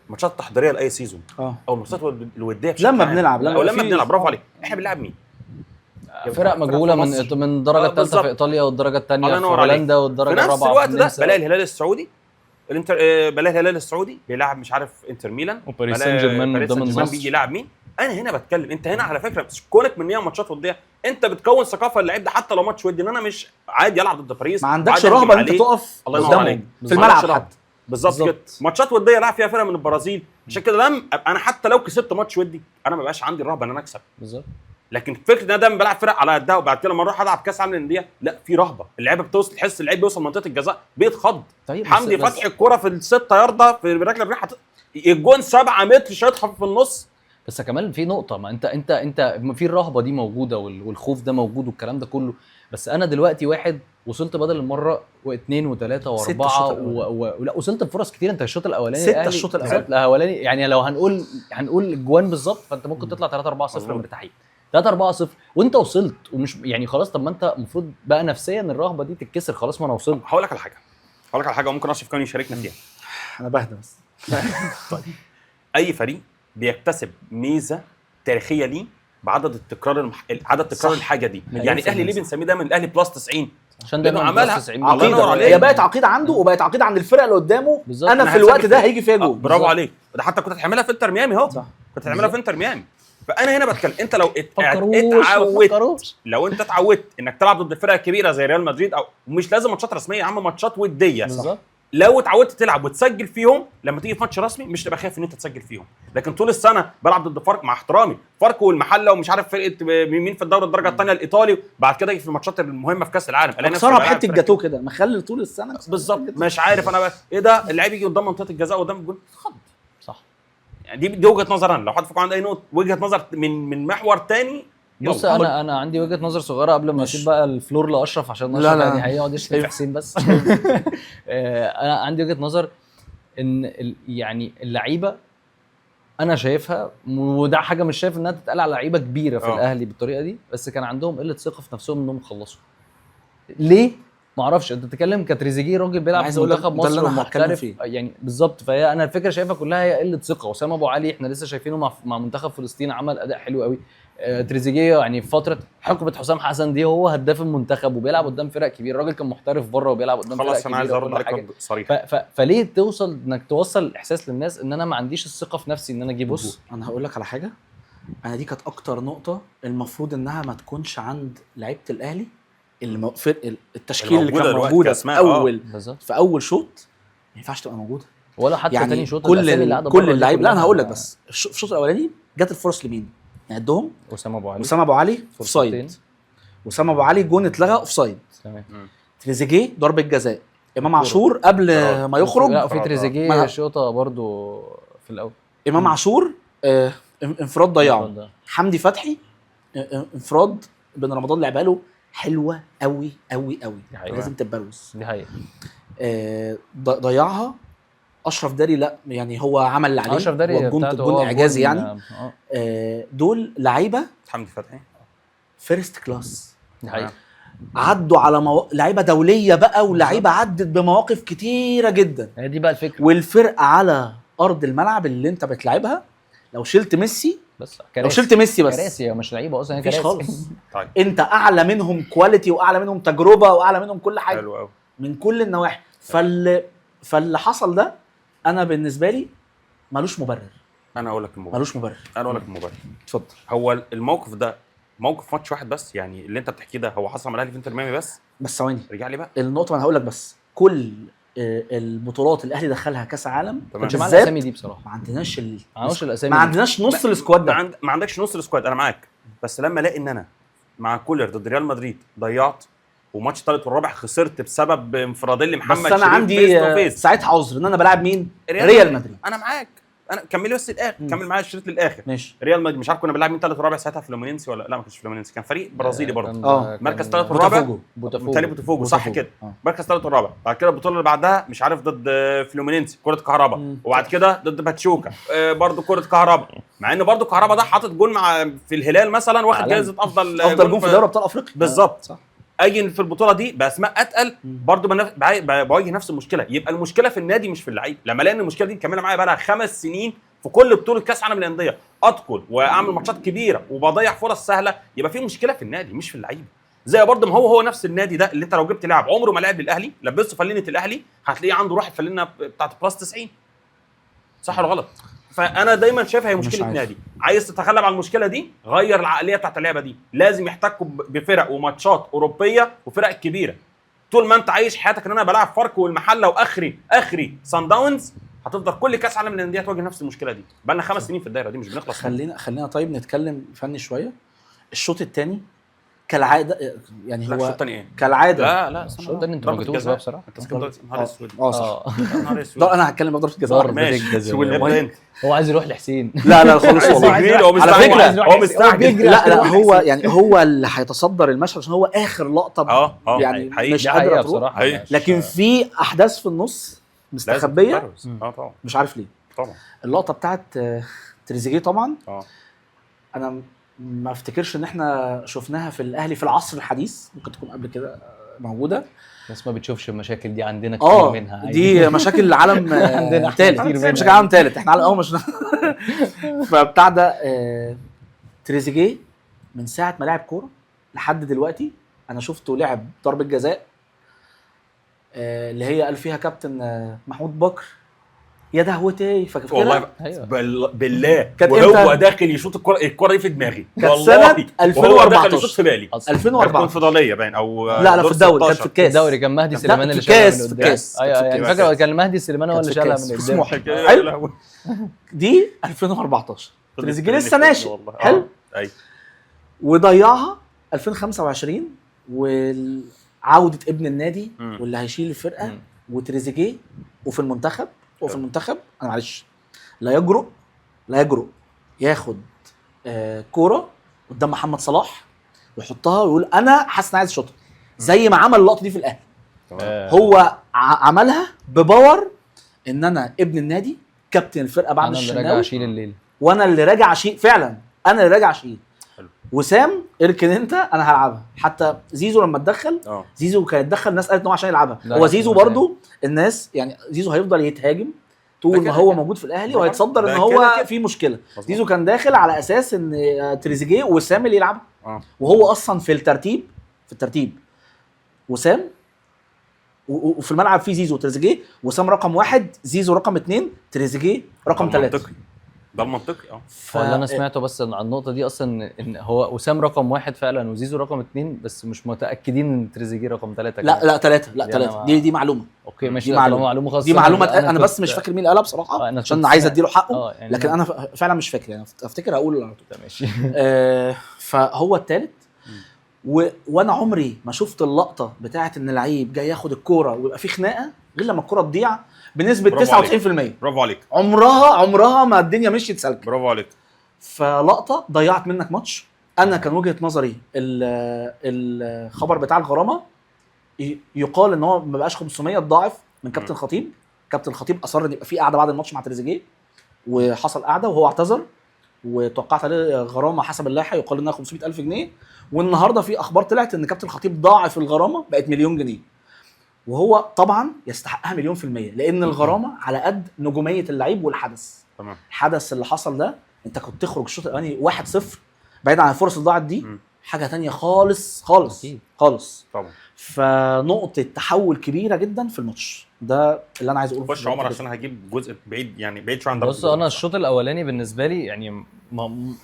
Speaker 3: الماتشات التحضيريه لاي سيزون او الماتشات الوديه
Speaker 2: لما بنلعب
Speaker 3: لما بنلعب برافو عليك. احنا بنلعب مين؟
Speaker 1: فرق مجهوله من الدرجه الثالثه في ايطاليا والدرجه الثانيه في هولندا والدرجه الرابعه
Speaker 3: في النمسا. بلاقي الهلال السعودي بلاقي الهلال السعودي بيلعب مش عارف انتر ميلان
Speaker 1: وباريس سان جيرمان قدام النصر
Speaker 3: بيجي يلعب مين. انا هنا بتكلم انت هنا على فكره كونك من 100 ماتشات وديه انت بتكون ثقافه اللعيب ده حتى لو ماتش ودي ان انا مش عادي العب ضد باريس.
Speaker 2: ما عندكش رهبه انت تقف
Speaker 3: قدامهم
Speaker 2: في الملعب حتى.
Speaker 3: بالظبط كده. ماتشات وديه لعب فيها فرقه من البرازيل، عشان كده انا حتى لو كسبت ماتش ودي انا ما بقاش عندي الرهبه ان انا اكسب.
Speaker 1: بالظبط.
Speaker 3: لكن فكره ان انا دايما بلعب فرق على قدها وبعد كده لما اروح العب كاس عالم للانديه لا في رهبه. اللعيبه بتوصل تحس اللعيب بيوصل منطقه الجزاء بيتخض.
Speaker 1: طيب
Speaker 3: حمدي فتحي الكره في الستة ياردة في الركله الريحه الجون 7 متر شايطها في النص.
Speaker 1: بس كمان في نقطه، ما انت في الرهبه دي موجوده والخوف ده موجود والكلام ده كله. بس انا دلوقتي واحد وصلت بدل المره واثنين وثلاثه واربعه ولا وصلت بفرص كتير. انت الشوط الاولاني
Speaker 2: 6 الشوط
Speaker 1: الاولاني يعني لو هنقول الجوان بالظبط فانت ممكن تطلع 3-4-0 مرتاحين 3-4-0 وانت وصلت ومش يعني خلاص. طب ما انت المفروض بقى نفسيا الرهبه دي تتكسر خلاص. ما انا وصلت.
Speaker 3: هقول لك على حاجه وممكن اشرف كان يشاركنا فيها.
Speaker 2: انا بهدى بس.
Speaker 3: طيب اي فريق بيكتسب ميزه تاريخيه ليه بعدد التكرار عدد تكرار الحاجه دي. يعني الاهلي ليه بنسميه دايما الاهلي بلس 90
Speaker 1: عشان دايما
Speaker 3: عملها
Speaker 2: عقيده. هي بقت عقيده عنده وبقت عقيده عند الفرقه اللي قدامه. انا في الوقت ده هيجي فيها جول.
Speaker 3: برافو عليك. ده حتى كنت هتعملها في انتر ميامي اهو. كنت هتعملها في انتر ميامي. فانا هنا بتكلم انت لو اتعودت لو انت اتعودت انك تلعب ضد الفرق الكبيره زي ريال مدريد او مش لازم ماتشات رسميه يا عم ماتشات وديه.
Speaker 1: بالظبط.
Speaker 3: لو اتعودت تلعب وتسجل فيهم لما تيجي في ماتش رسمي مش تبقى خايف ان انت تسجل فيهم. لكن طول السنه بلعب ضد فرق مع احترامي فرق والمحله ومش عارف فرقه مين في الدوري الدرجه الثانيه الايطالي بعد كده في الماتشات المهمه في كاس العالم الاقي
Speaker 2: نفسي بحته الجاتوه كده مخلي طول السنه
Speaker 3: بالظبط. مش عارف انا بقى ايه ده اللعيب يجي قدام منطقه الجزاء قدام الجول خض.
Speaker 1: صح.
Speaker 3: يعني دي وجهه نظر انا. لو حد فيكم عنده اي نقطه وجهه نظر من محور تاني.
Speaker 1: بص انا عندي وجهه نظر صغيره قبل ما اسيب بقى الفلور لاشرف عشان اشرف يعني هيقعد يشتم في حسين بس. انا عندي وجهه نظر ان يعني اللعيبه انا شايفها وده حاجه مش شايف انها تتقال على لعيبه كبيره في الاهلي بالطريقه دي. بس كان عندهم قله ثقه في نفسهم انهم يخلصوا. ليه ما اعرفش. انت بتتكلم كتريزيجيه راجل بيلعب في منتخب مصر ومحترف يعني بالظبط. فهي انا الفكره شايفها كلها هي قله ثقه. اسامه ابو علي احنا لسه شايفينه مع منتخب فلسطين عمل اداء حلو قوي. تريزيجيه يعني في فتره حقبه حسام حسن دي هو هداف المنتخب وبيلعب قدام فرق كبيره. الراجل كان محترف بره وبيلعب قدام فرق كبيره.
Speaker 3: خلاص انا عايز ارد عليك صريح.
Speaker 1: فليه توصل انك توصل الاحساس للناس ان انا ما عنديش الثقه في نفسي ان انا اجيب.
Speaker 2: بص انا هقول لك على حاجه. انا دي كانت اكتر نقطه المفروض انها ما تكونش عند لعيبه الاهلي التشكيل اللي كان موجود في اول شوط ما ينفعش تبقى موجوده
Speaker 1: ولا حتى
Speaker 2: يعني
Speaker 1: تاني شوط.
Speaker 2: كل اللعيبه. لا انا هقول لك بس في الشوط الاولاني جت الفرص لمين؟ نعدهم. اسامه ابو علي اوفسايد. اسامه ابو علي جون اتلغى اوفسايد.
Speaker 1: تمام.
Speaker 2: تريزيجيه ضربه جزاء. امام عاشور قبل ما يخرج.
Speaker 1: لا في تريزيجيه شوطه برضو في الاول.
Speaker 2: امام عاشور انفراد ضيعه. حمدي فتحي انفراد بن رمضان لعبها له حلوه قوي قوي قوي. لازم تتبروز.
Speaker 1: دي حقيقه.
Speaker 2: ضيعها. اشرف داري لا يعني هو عمل اللي عليه.
Speaker 1: اشرف داري
Speaker 2: جون اعجازي يعني. دول لعيبه
Speaker 3: حمدي فتحي
Speaker 2: فيرست كلاس.
Speaker 1: دي حقيقه.
Speaker 2: عدوا على لعيبه دوليه بقى ولعيبه عدت بمواقف كتيره جدا.
Speaker 1: هي دي بقى الفكره.
Speaker 2: والفرقه على ارض الملعب اللي انت بتلعبها لو شلت ميسي
Speaker 1: بس
Speaker 2: لو شلت ميسي بس
Speaker 1: كراسي مش لعيبه اصلا. هي
Speaker 2: كراسي
Speaker 1: خالص.
Speaker 3: طيب
Speaker 2: انت اعلى منهم كواليتي واعلى منهم تجربه واعلى منهم كل حاجه.
Speaker 3: حلو قوي
Speaker 2: من كل النواحي. فاللي حصل ده انا بالنسبه لي ملوش مبرر.
Speaker 3: انا اقول لك المبرر.
Speaker 2: ملوش مبرر.
Speaker 3: انا اقول لك المبرر.
Speaker 2: اتفضل.
Speaker 3: هو الموقف ده موقف ماتش واحد بس يعني اللي انت بتحكيه ده هو حصل مع الاهلي في انتر ميامي بس
Speaker 2: ثواني
Speaker 3: رجع لي بقى
Speaker 2: النقطه. انا هقول لك بس كل البطولات الاهلي دخلها كاس عالم
Speaker 3: تمام.
Speaker 1: مش مع
Speaker 2: بالذات
Speaker 1: الاسامي دي بصراحه،
Speaker 2: ما عندناش
Speaker 1: الاسامي
Speaker 2: ما
Speaker 1: دي.
Speaker 2: عندناش نص السكواد ده.
Speaker 3: ما عندكش نص السكواد، انا معاك. بس لما الاقي ان انا مع كولر ضد ريال مدريد ضيعت، وماتش الثالث والرابع خسرت بسبب انفرادين لمحمد
Speaker 2: بس انا
Speaker 3: شريف
Speaker 2: عندي
Speaker 3: فيس تو فيس.
Speaker 2: ساعتها عذر ان انا بلاعب مين؟ ريال مدريد.
Speaker 3: انا معاك، انا كملي بس الاخر، كمل معايا الشريط للاخر.
Speaker 2: ماشي.
Speaker 3: ريال مدريد مش عارف كنا بنلعب مين ثالث ورابع ساعتها، فلومينينسي ولا لا ما كانش فلومينينسي، كان فريق برازيلي برضه. مركز ثالث والرابع بالتالي بوتافوجو صح كده. مركز ثالث والرابع. بعد كده البطوله اللي بعدها مش عارف ضد فلومينينسي كره كهرباء، وبعد كده ضد باتشوكا برضه كره كهرباء، مع ان برضه كهرباء ده حاطط جول مع في الهلال مثلا، واخد جائزه افضل
Speaker 2: جول في دوري ابطال افريقيا
Speaker 3: بالظبط.
Speaker 2: صح.
Speaker 3: اجي في البطوله دي باسماء اتقل برضه بواجه نفس المشكله. يبقى المشكله في النادي مش في اللعيب. لما الاقي ان المشكله دي مكمله معايا بقى لها 5 سنين في كل بطوله كاس عالم للانديه، ادخل واعمل ماتشات كبيره وبضيع فرص سهله، يبقى في مشكله في النادي مش في اللعيبه. زي برضه ما هو نفس النادي ده اللي انت لو جبت لاعب عمره ما لعب للاهلي لبسته فلينه الاهلي، هتلاقيه عنده روح الفلينه بتاعت بلس 90. صح ولا غلط؟ فانا دايما شايفها هي مشكله نادي. عايز تتغلب على المشكله دي، غير العقليه بتاعت اللعبه دي. لازم يحتكوا بفرق وماتشات اوروبيه وفرق كبيره. طول ما انت عايش حياتك ان انا بلعب فاركو والمحله واخري سان داونز، هتفضل كل كاس عالم للانديه تواجه نفس المشكله دي. بقى لنا 5 سنين في الدايره دي مش بنخلص.
Speaker 2: خلينا طيب نتكلم فني شويه. الشوط الثاني كالعاده يعني هو
Speaker 3: الشوط الثاني ايه؟
Speaker 2: كالعاده
Speaker 3: لا
Speaker 1: الشوط الثاني انتوا ما جيتوش بقى بصراحه.
Speaker 3: انت سكت نهار اسود.
Speaker 2: صح.
Speaker 3: نهار اسود.
Speaker 2: انا هتكلم بضرب الجزاء.
Speaker 3: ماشي.
Speaker 1: هو عايز يروح لحسين.
Speaker 2: لا خالص والله.
Speaker 3: على فكره
Speaker 1: هو مستعجل.
Speaker 2: لا هو يعني هو اللي هيتصدر المشهد عشان هو اخر لقطه يعني مش قادر تروح. لكن في احداث في النص مستخبيه
Speaker 3: طبعا
Speaker 2: مش عارف ليه.
Speaker 3: طبعا
Speaker 2: اللقطه بتاعت تريزيجيه طبعا
Speaker 3: انا
Speaker 2: ما افتكرش ان احنا شفناها في الاهلي في العصر الحديث، ممكن تكون قبل كده موجوده.
Speaker 1: بس ما بتشوفش المشاكل دي، عندنا كتير منها عادي.
Speaker 2: دي مشاكل العالم
Speaker 1: عندنا
Speaker 2: ثالث، مش عالم ثالث، احنا على مش فبتاع ده تريزيجيه من ساعه ما لعب كوره لحد دلوقتي انا شفته لعب ضربه جزاء اللي هي قال فيها كابتن محمود بكر يا دهوتي، فاكر
Speaker 3: والله بالله وهو داخل يشوط الكره دي في دماغي
Speaker 2: والله. سنه 2014
Speaker 3: يشوط في بالي
Speaker 2: 2004
Speaker 3: الكونفدراليه باين او
Speaker 2: لا في الدوري، كانت في الكاس.
Speaker 1: الدوري كان مهدي سليمان اللي شالها من قدام.
Speaker 2: ايوه
Speaker 1: يعني فاكر كان مهدي سليمان هو اللي شالها من قدام.
Speaker 2: حلو. دي 2014 تريزيجيه لسه ناشئ حلو.
Speaker 3: ايوه
Speaker 2: وضيعها 2025 وعوده ابن النادي واللي هيشيل الفرقه وتريزيجيه وفي المنتخب انا معلش لا يجرؤ ياخد كوره قدام محمد صلاح ويحطها ويقول انا حاسس ان عايز اشوطها زي ما عمل اللقطه دي في الاهلي. هو عملها بباور ان انا ابن النادي كابتن الفرقه بعد الشناوي،
Speaker 1: انا اللي راجع اشيل الليل،
Speaker 2: وانا اللي راجع اشيل فعلا، انا اللي راجع اشيل. وسام اركن انت انا هلعبها. حتى زيزو لما اتدخل زيزو كان يتدخل، الناس قالت ان هو عشان يلعبها. هو زيزو برضو الناس يعني زيزو هيفضل يتهاجم طول ما هو موجود في الاهلي وهيتصدر ان هو في مشكله. زيزو كان داخل على اساس ان تريزيجيه وسام اللي يلعبها وهو اصلا في الترتيب وسام وفي الملعب في زيزو وتريزيجيه، وسام رقم 1، زيزو رقم 2، تريزيجيه رقم 3.
Speaker 3: ده المنطقي.
Speaker 1: هو اللي انا سمعته بس عن النقطه دي اصلا ان هو وسام رقم 1 فعلا وزيزو رقم 2، بس مش متاكدين ان تريزيجيه رقم 3.
Speaker 2: لا 3 دي معلومه.
Speaker 1: اوكي ماشي، دي معلومه خاصه،
Speaker 2: دي معلومه انا بس مش فاكر مين اللي قالها بصراحه عشان عايز اديله حقه. يعني لكن انا فعلا مش فاكر، يعني افتكر اقول على طول.
Speaker 1: ماشي.
Speaker 2: فهو الثالث وانا عمري ما شفت اللقطه بتاعه ان لعيب جاي ياخد الكوره ويبقى في خناقه غير لما الكوره تضيع بنسبه 99%.
Speaker 3: برافو عليك.
Speaker 2: عمرها ما الدنيا مشيت سلك.
Speaker 3: برافو عليك.
Speaker 2: فلقطه ضيعت منك ماتش. انا كان وجهه نظري الخبر بتاع الغرامه يقال ان هو ما بقاش 500 ضاعف من كابتن خطيب. كابتن خطيب اصر ان يبقى في قعده بعد الماتش مع تريزيجيه، وحصل قعده وهو اعتذر وتوقعت عليه غرامه حسب اللائحه يقال انها 500,000 جنيه. والنهارده في اخبار طلعت ان كابتن خطيب ضاعف الغرامه بقت 1,000,000 جنيه، وهو طبعا يستحقها 1,000,000%، لان الغرامه على قد نجوميه اللعيب والحدث.
Speaker 3: تمام.
Speaker 2: الحدث اللي حصل ده انت كنت تخرج الشوط الاولاني 1-0 بعيد عن الفرص اللي ضاعت دي، حاجه تانية خالص
Speaker 3: طبعا.
Speaker 2: فنقطه تحول كبيره جدا في الماتش ده اللي انا عايز اقوله.
Speaker 3: خش عمر عشان هجيب جزء بعيد، يعني بعيد شويه عن
Speaker 1: بص انا الشوط الاولاني بالنسبه لي يعني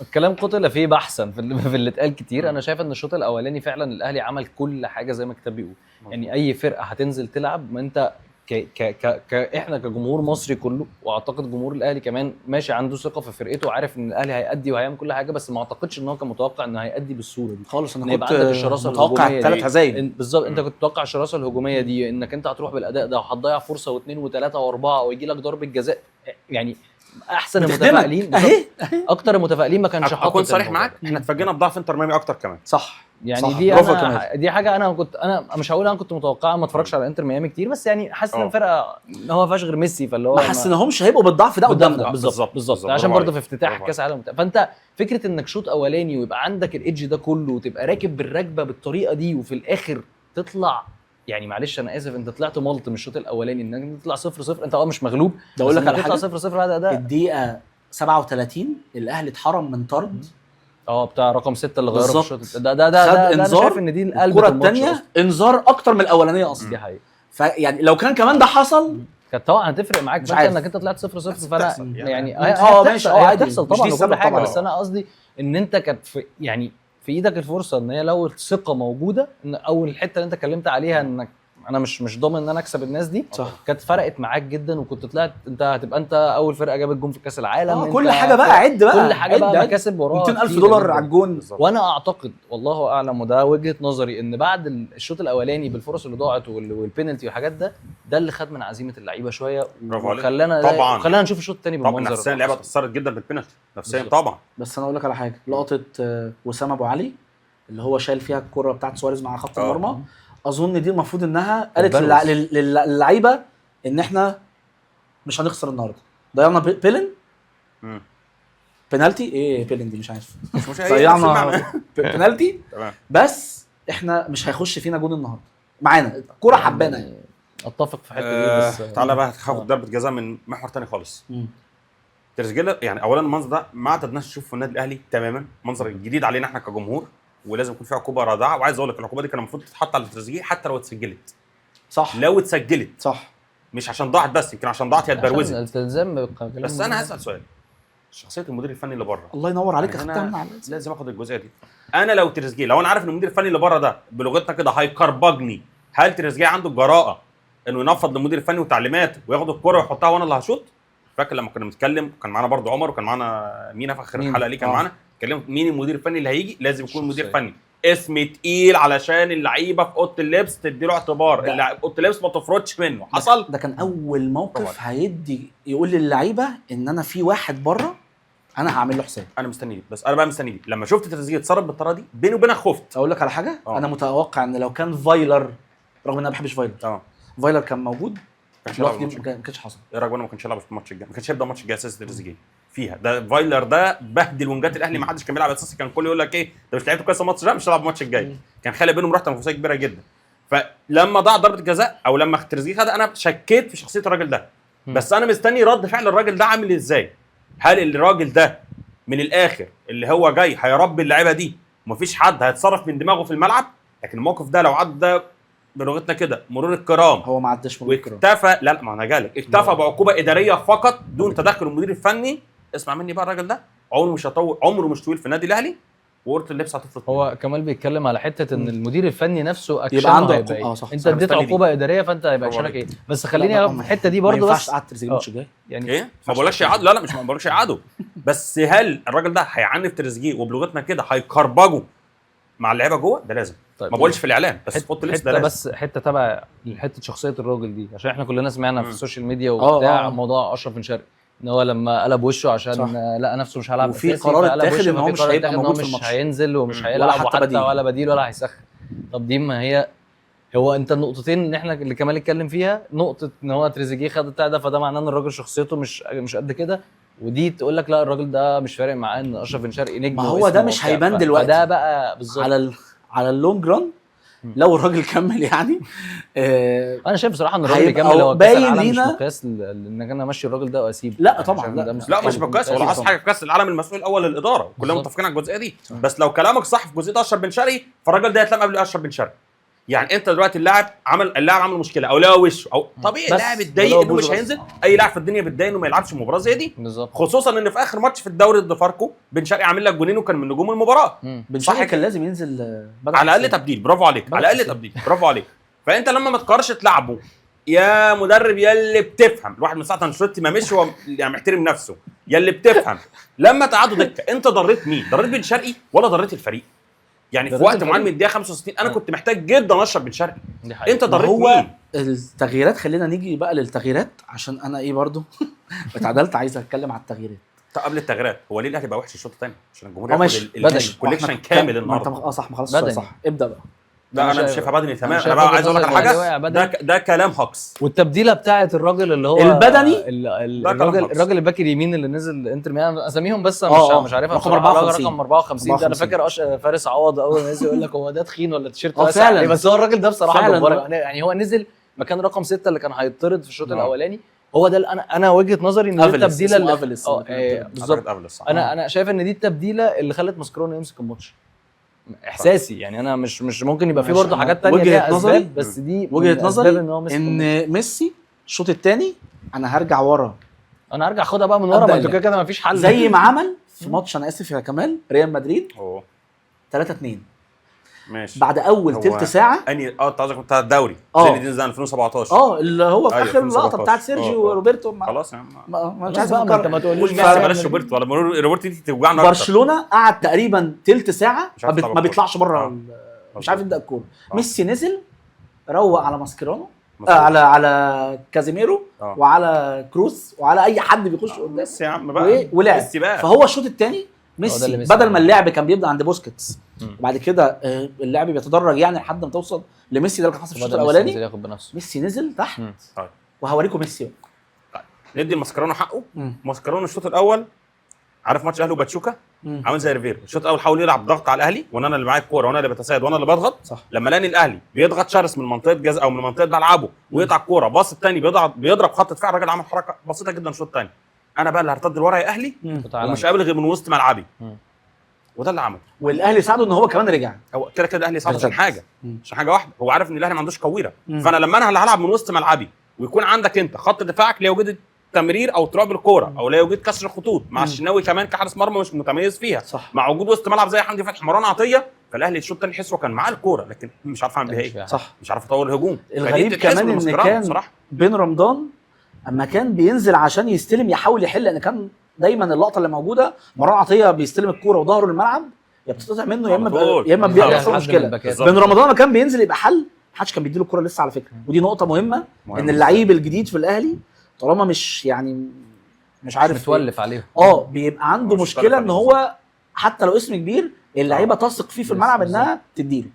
Speaker 1: الكلام قتل فيه بحثا في اللي اتقال كتير. انا شايف ان الشوط الاولاني فعلا الاهلي عمل كل حاجه زي ما الكتاب بيقول. يعني اي فرقه هتنزل تلعب، ما انت احنا كجمهور مصري كله، واعتقد جمهور الاهلي كمان ماشي عنده ثقه في فرقته وعارف ان الاهلي هيأدي وهيعمل كل حاجه، بس ما اعتقدش ان هو كان متوقع انه هيأدي بالصوره دي
Speaker 2: خالص. انا
Speaker 1: إن
Speaker 2: كنت
Speaker 1: يبقى عندك الشراسه
Speaker 2: متوقع
Speaker 1: الهجوميه
Speaker 2: 3 هزايم
Speaker 1: بالظبط. انت كنت متوقع الشراسه الهجوميه دي انك انت هتروح بالاداء ده وهتضيع فرصه واثنين وثلاثه واربعه ويجي لك ضربه جزاء. يعني احسن المتفائلين
Speaker 2: اهي
Speaker 1: اكتر المتفائلين ما كانش حاطط
Speaker 3: اكون صريح
Speaker 1: الموضوع.
Speaker 3: معاك، احنا اتفاجئنا بضعف انتر ميامي اكتر كمان.
Speaker 2: صح
Speaker 1: يعني
Speaker 2: صح.
Speaker 1: دي
Speaker 2: برافو
Speaker 1: انا
Speaker 2: كمان.
Speaker 1: دي حاجه انا مش هقول انا كنت متوقعها، ما اتفرجش على انتر ميامي كتير، بس يعني حاسس ان الفرقه هو ما فيهاش غير ميسي، فاللي هو
Speaker 2: ما حسناهمش هيبقوا بالضعف ده قدامنا.
Speaker 1: بالظبط عشان برضه في افتتاح كاس عالم. فانت فكره انك شوط اولاني ويبقى عندك الايدج ده كله وتبقى راكب بالركبه بالطريقه دي وفي الاخر تطلع، يعني معلش انا اسف، انت طلعت ملط من الشوط الاولاني انك تطلع 0-0. انت مش مغلوب،
Speaker 2: ده اقول لك على حاجه،
Speaker 1: 0-0 بعد ده
Speaker 2: الدقيقه 37 الاهلي اتحرم من طرد
Speaker 1: بتاع رقم 6 اللي غيره في
Speaker 2: بالظبط.
Speaker 1: الشوط ده
Speaker 2: خد
Speaker 1: انا شايف ان دي القلب
Speaker 2: الكره الثانيه انذار اكتر من الاولانيه اصلا.
Speaker 1: دي حقيقه.
Speaker 2: فيعني لو كمان ده حصل
Speaker 1: كانت طبعا هتفرق معاك،
Speaker 2: مش
Speaker 1: فانت
Speaker 2: عارف.
Speaker 1: انك انت طلعت 0-0 فانا يعني
Speaker 2: ماشي
Speaker 1: عادي بتحصل
Speaker 2: مش
Speaker 1: طبعا
Speaker 2: دي
Speaker 1: وكل
Speaker 2: السبب
Speaker 1: حاجه
Speaker 2: طبعا.
Speaker 1: بس انا قصدي ان انت كانت في ايدك الفرصه ان هي لو الثقه موجوده ان اول الحته اللي انت اتكلمت عليها انك انا مش ضامن ان انا اكسب الناس دي
Speaker 2: صح.
Speaker 1: كانت فرقت معاك جدا، وكنت طلعت انت هتبقى انت اول فرقه جابت جون في كاس العالم.
Speaker 2: كل حاجه بقى عد بقى
Speaker 1: كل حاجه بقى مكاسب وراها
Speaker 2: $200,000 على الجون.
Speaker 1: وانا اعتقد والله اعلم وده وجهه نظري ان بعد الشوط الاولاني بالفرص اللي ضاعت والبينالتي والحاجات ده اللي خد من عزيمه اللعيبه شويه وخلانا نشوف الشوط الثاني بالمنظر.
Speaker 3: طبعا نفسيا اللعيبه اتاثرت جدا بالبينالتي نفسيا طبعا.
Speaker 2: بس انا اقول لك على حاجه، لقطه وسام ابو علي اللي هو شايل فيها الكره بتاعت سواريز مع خط المرمى، اظن دي المفروض انها قالت للعيبه ان احنا مش هنخسر النهارده. ضيعنا بيلن بينالتي بيلن دي مش عارف ضيعنا بينالتي بس احنا مش هيخش فينا جون النهارده معانا الكره حبانا يعني.
Speaker 1: اتفق في الحته دي بس
Speaker 3: تعالى بقى هاخد ضربه جزاء من محور تاني خالص. تريزيجيه يعني اولا المنظر ده ما اعتدناش نشوفه في النادي الاهلي تماما، منظر جديد علينا احنا كجمهور ولازم يكون في عقوبه رادعه. وعايز اقول لك العقوبه دي كان المفروض تتحط على تريزيجيه حتى لو اتسجلت.
Speaker 2: صح
Speaker 3: لو اتسجلت
Speaker 2: صح
Speaker 3: مش عشان ضاعت بس، يمكن عشان ضاعت هي اتبروزت.
Speaker 1: الالتزام
Speaker 3: بس انا هسال سؤال، شخصيه المدير الفني اللي بره.
Speaker 2: الله ينور عليك يا
Speaker 3: اختها لازم اخد الجزئيه دي. انا لو تريزيجيه لو انا عارف ان المدير الفني اللي بره ده بلغتنا كده هيكربجني، هل تريزيجيه عنده الجراءه انه ينفض للمدير الفني وتعليماته وياخد الكره ويحطها وانا اللي هشوط؟ فاكر لما كنا بنتكلم كان معانا برضو عمر وكان معانا مينا في اخر الحلقه ليه كان معانا اتكلم مين المدير الفني اللي هيجي، لازم يكون مدير فني اسم تقيل علشان اللعيبه في اوضه اللبس تديله اعتبار، اوضه اللبس ما تفرطش منه. حصل
Speaker 2: ده كان اول موقف هيدي يقول للعيبه ان انا في واحد بره انا هعمل له حساب.
Speaker 3: انا مستنيه، بس انا بقى مستنيه لما شفت تريزيجيه اتصرف بالطريقه دي بيني وبينك خفت.
Speaker 2: اقول لك على حاجه انا متوقع ان لو كان فايلر، رغم ان انا ما بحبش فايلر فايلر كان موجود ما كانش حصل.
Speaker 3: ايه رايك؟ ما كانش هيلعب في الماتش الجاي، ما كانش هيبدا الماتش الجاي اساسي تريزيجيه فيها. ده فايلر ده بهدل ونجات الاهلي، ما حدش كان بيلعب اساسي، كان كله يقول لك ايه ده مش لعيبه كويسه الماتش ده مش هيلعب الماتش الجاي. كان خالق بينهم رحله تنافسيه كبيره جدا. فلما ضاع ضربه الجزاء او لما تريزيجيه خد انا شكيت في شخصيه الراجل ده. بس انا مستني رد فعل الراجل ده عامل ازاي. هل الراجل ده من الاخر اللي هو جاي هيربي اللعيبه دي ومفيش حد هيتصرف من دماغه في الملعب؟ لكن الموقف ده لو عدى بلغتنا كده مرور الكرام،
Speaker 2: هو ما عداش مرور الكرام
Speaker 3: واكتفى لا ما انا جالك اكتفى بعقوبه اداريه فقط دون تدخل المدير الفني. اسمع مني بقى، الراجل ده عمره مش هيطول، عمره مش طويل في النادي الاهلي وورط اللبس هتفرط.
Speaker 1: هو كمال بيتكلم على حته ان المدير الفني نفسه
Speaker 2: يبقى عنده
Speaker 1: عقوبه. انت اديت عقوبه اداريه فانت هيبقى شكلك ايه. بس خليني في الحته دي برضه،
Speaker 2: ما ينفعش قعدت تريزيجيه الماتش الجاي
Speaker 3: يعني ايه ما بقولكش يقعد، لا مش ما بقولكش يقعدوا بس هل الراجل ده هيعنف تريزيجيه وبلغتنا كده هيكربجه مع اللعيبه جوه؟ ده لازم. طيب ما بقولش في الاعلام بس في اوضه اللبس ده لازم.
Speaker 1: بس حته تبع حته شخصيه الراجل دي، عشان احنا كلنا سمعنا في السوشيال ميديا وبتاع موضوع اشرف بن شرقي ان هو لما قلب وشه عشان لقى نفسه مش هيلعب
Speaker 2: اساسي، وفي قرار اتاخد ان هو مش هيبقى موجود في الماتش،
Speaker 1: مش هينزل ومش هيلعب حتى ولا بديل ولا هيسخن. طب دي ما هي هو انت النقطتين ان احنا اللي كمال اتكلم فيها، نقطه ان هو تريزيجيه خد بتاع ده فده معناه ان الراجل شخصيته مش قد كده، ودي تقول لك لا الراجل ده مش فارق معاه ان اشرف بن شرقي نجم.
Speaker 2: ما هو ده مش هيبان دلوقتي،
Speaker 1: ده بقى بالظبط
Speaker 2: على اللونج ران لو الراجل كمل يعني.
Speaker 1: انا شايف بصراحه ان الراجل يكمل هو كاس العالم مش مقياس انك انا امشي الراجل ده واسيبه.
Speaker 2: لا طبعا
Speaker 3: لا مش مقياس، ولا اصل حاجه في كاس العالم المسؤول الاول للاداره، كلنا متفقين على الجزئيه دي. بس لو كلامك صح في جزئيه اشرف بن شرقي فالراجل ده هيتلم قبل اشرف بن شرقي. يعني انت دلوقتي اللاعب عمل مشكله او لقى وشه او طبيعي اللاعب اتضايق انه مش هينزل. اي لاعب في الدنيا بيتضايق انه ما يلعبش مباراه زي دي بالظبط، خصوصا ان في اخر ماتش في الدوري ضد فاركو بن شرقي عامل لك جونين وكان من نجوم المباراه.
Speaker 2: بن شرقي كان لازم ينزل
Speaker 3: على الاقل تبديل. برافو عليك، على الاقل تبديل، برافو عليك. فانت لما ما تقررش تلعبه يا مدرب يا اللي بتفهم. الواحد من ساعه انشيلوتي ما مشي هو يعني محترم نفسه، يا اللي بتفهم. لما تقعدوا دكه انت ضريت مين؟ ضريت بن شرقي ولا ضريت الفريق؟ يعني في وقت معين من الدقيقه 65 انا كنت محتاج جدا اشرب بن شرقي. انت ضريت مين؟
Speaker 2: التغييرات خلينا نيجي بقى للتغييرات عشان انا ايه برضو اتعدلت عايز اتكلم على التغييرات.
Speaker 3: طب قبل التغييرات هو ليه الاهلي بقى وحش الشوط الثاني؟ عشان الجمهور
Speaker 2: ماشي
Speaker 3: الكوليكشن كامل النهارده.
Speaker 2: صح ما خلاص صح ابدا بقى.
Speaker 3: لا انا مش شايفها بدني تمام. انا بقى عايز اقول لك على حاجه، ده كلام هكس.
Speaker 1: والتبديله بتاعه الراجل اللي هو
Speaker 2: البدني
Speaker 1: الراجل الباك اليمين اللي نزل انتر ميامي اساميهم بس مش عارفها
Speaker 2: رقم 54
Speaker 1: رقم 54 ده انا فاكر فارس عوض اول ما نزل يقول لك هو ده تخين ولا تيشيرت واسع
Speaker 2: فعلا.
Speaker 1: بس هو الراجل ده بصراحه
Speaker 2: جبار
Speaker 1: يعني هو نزل مكان رقم 6 اللي كان هيطرد في الشوط الاولاني. هو ده انا وجهه نظري ان دي التبديله بالظبط. انا شايف ان دي التبديله اللي خلت ماسكرونو يمسك الماتش احساسي. يعني انا مش ممكن يبقى في برضه حاجات تانية ليها اسباب، بس دي
Speaker 2: وجهه نظري ان ميسي الشوط الثاني انا هرجع ورا،
Speaker 1: انا هرجع اخدها بقى من ورا، ما انتوا كده مفيش حل.
Speaker 2: زي ما عمل في ماتش انا اسف يا كمال ريال مدريد 3-2
Speaker 3: ماشي
Speaker 2: بعد اول ثلث ساعه.
Speaker 3: اني انت قصدك بتاع الدوري زي اللي نزل 2017
Speaker 2: اللي هو في اخر اللقطه بتاعت سيرجيو وروبرتو.
Speaker 3: خلاص يا عم
Speaker 2: مش عايز بقى
Speaker 3: انت ما تقوليش بلاش روبرتو ولا روبرتو دي توجعنا اكتر.
Speaker 2: برشلونه قعد تقريبا ثلث ساعه ما بيطلعش بره مش عارف يبدا الكوره. ميسي نزل روق على ماسكيرانو على كازيميرو وعلى كروس وعلى اي حد بيخش قدام
Speaker 3: بس يا عم بقى
Speaker 2: ولعب. فهو الشوط الثاني ميسي بدل ما اللعب كان بيبدا عند بوسكيتس وبعد كده اللعب بيتدرج يعني لحد ما توصل لميسي. ده اللي كان حاصل في الشوط الاولاني. ميسي نزل تحت وهوريكم ميسي.
Speaker 3: ندي الماسكرانو حقه. ماسكرانو الشوط الاول عارف ماتش اهلي وباتشوكا عامل زي ريفيرو. الشوط الاول حاول يلعب ضغط على الاهلي وانا اللي معايا الكوره وانا اللي بتساعد وانا اللي بضغط. لما لاني الاهلي بيضغط شرس من منطقه جزاء او من منطقه ملعبه ويقطع الكوره باص الثاني بيضرب خط دفاع. الراجل عمل حركه بسيطه جدا الشوط الثاني. انا بقى اللي هرتد لورا يا اهلي ومش قابل غير من وسط ملعبي. وده اللي عمله.
Speaker 2: والاهلي ساعده ان هو كمان رجع.
Speaker 3: هو كده الاهلي ساعده عشان حاجه واحده. هو عارف ان الاهلي ما عندوش كويره. فانا لما انا اللي هلعب من وسط ملعبي ويكون عندك انت خط دفاعك لا يوجد تمرير او تراب الكوره او لا يوجد كسر الخطوط مع الشناوي كمان كحارس مرمى مش متميز فيها
Speaker 2: صح.
Speaker 3: مع وجود وسط ملعب زي حمدي فتحي مروان عطيه. فالاهلي الشوط الثاني حسه كان معاه الكوره لكن مش عارف اعمل بيها ايه.
Speaker 2: صح.
Speaker 3: مش عارف اطور الهجوم.
Speaker 2: الغريب كمان ان كان صراحة. بين رمضان اما كان بينزل عشان يستلم يحاول يحل لان كان دايما اللقطه اللي موجوده مروان عطيه بيستلم الكوره وظهره للملعب يا بتتقطع منه يا اما بيحصل مشكله. بين رمضان كان بينزل يبقى حل. محدش كان بيديله الكوره لسه على فكره. ودي نقطه مهمه ان اللعيب الجديد في الاهلي طالما مش يعني مش عارف
Speaker 1: متولف عليهم
Speaker 2: بيبقى عنده مشكله ان هو حتى لو اسم كبير اللعيبه تثق فيه في الملعب انها تديله.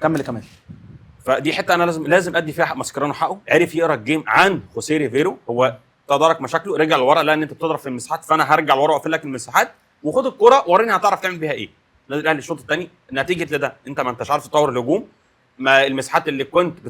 Speaker 2: كمل كمان.
Speaker 3: فدي حته انا لازم ادي فيها حق ماسكرانو حقه. عرف يقرا الجيم عن خوسيه ريفيرو. هو تدارك مشاكله رجع لورا لان انت بتضرب في المساحات فانا هرجع لورا واقفل لك المساحات وخد الكوره وريني هتعرف تعمل بيها ايه. الاهلي الشوط الثاني نتيجه لده انت ما انتش عارف تطور الهجوم. ما المساحات اللي كنت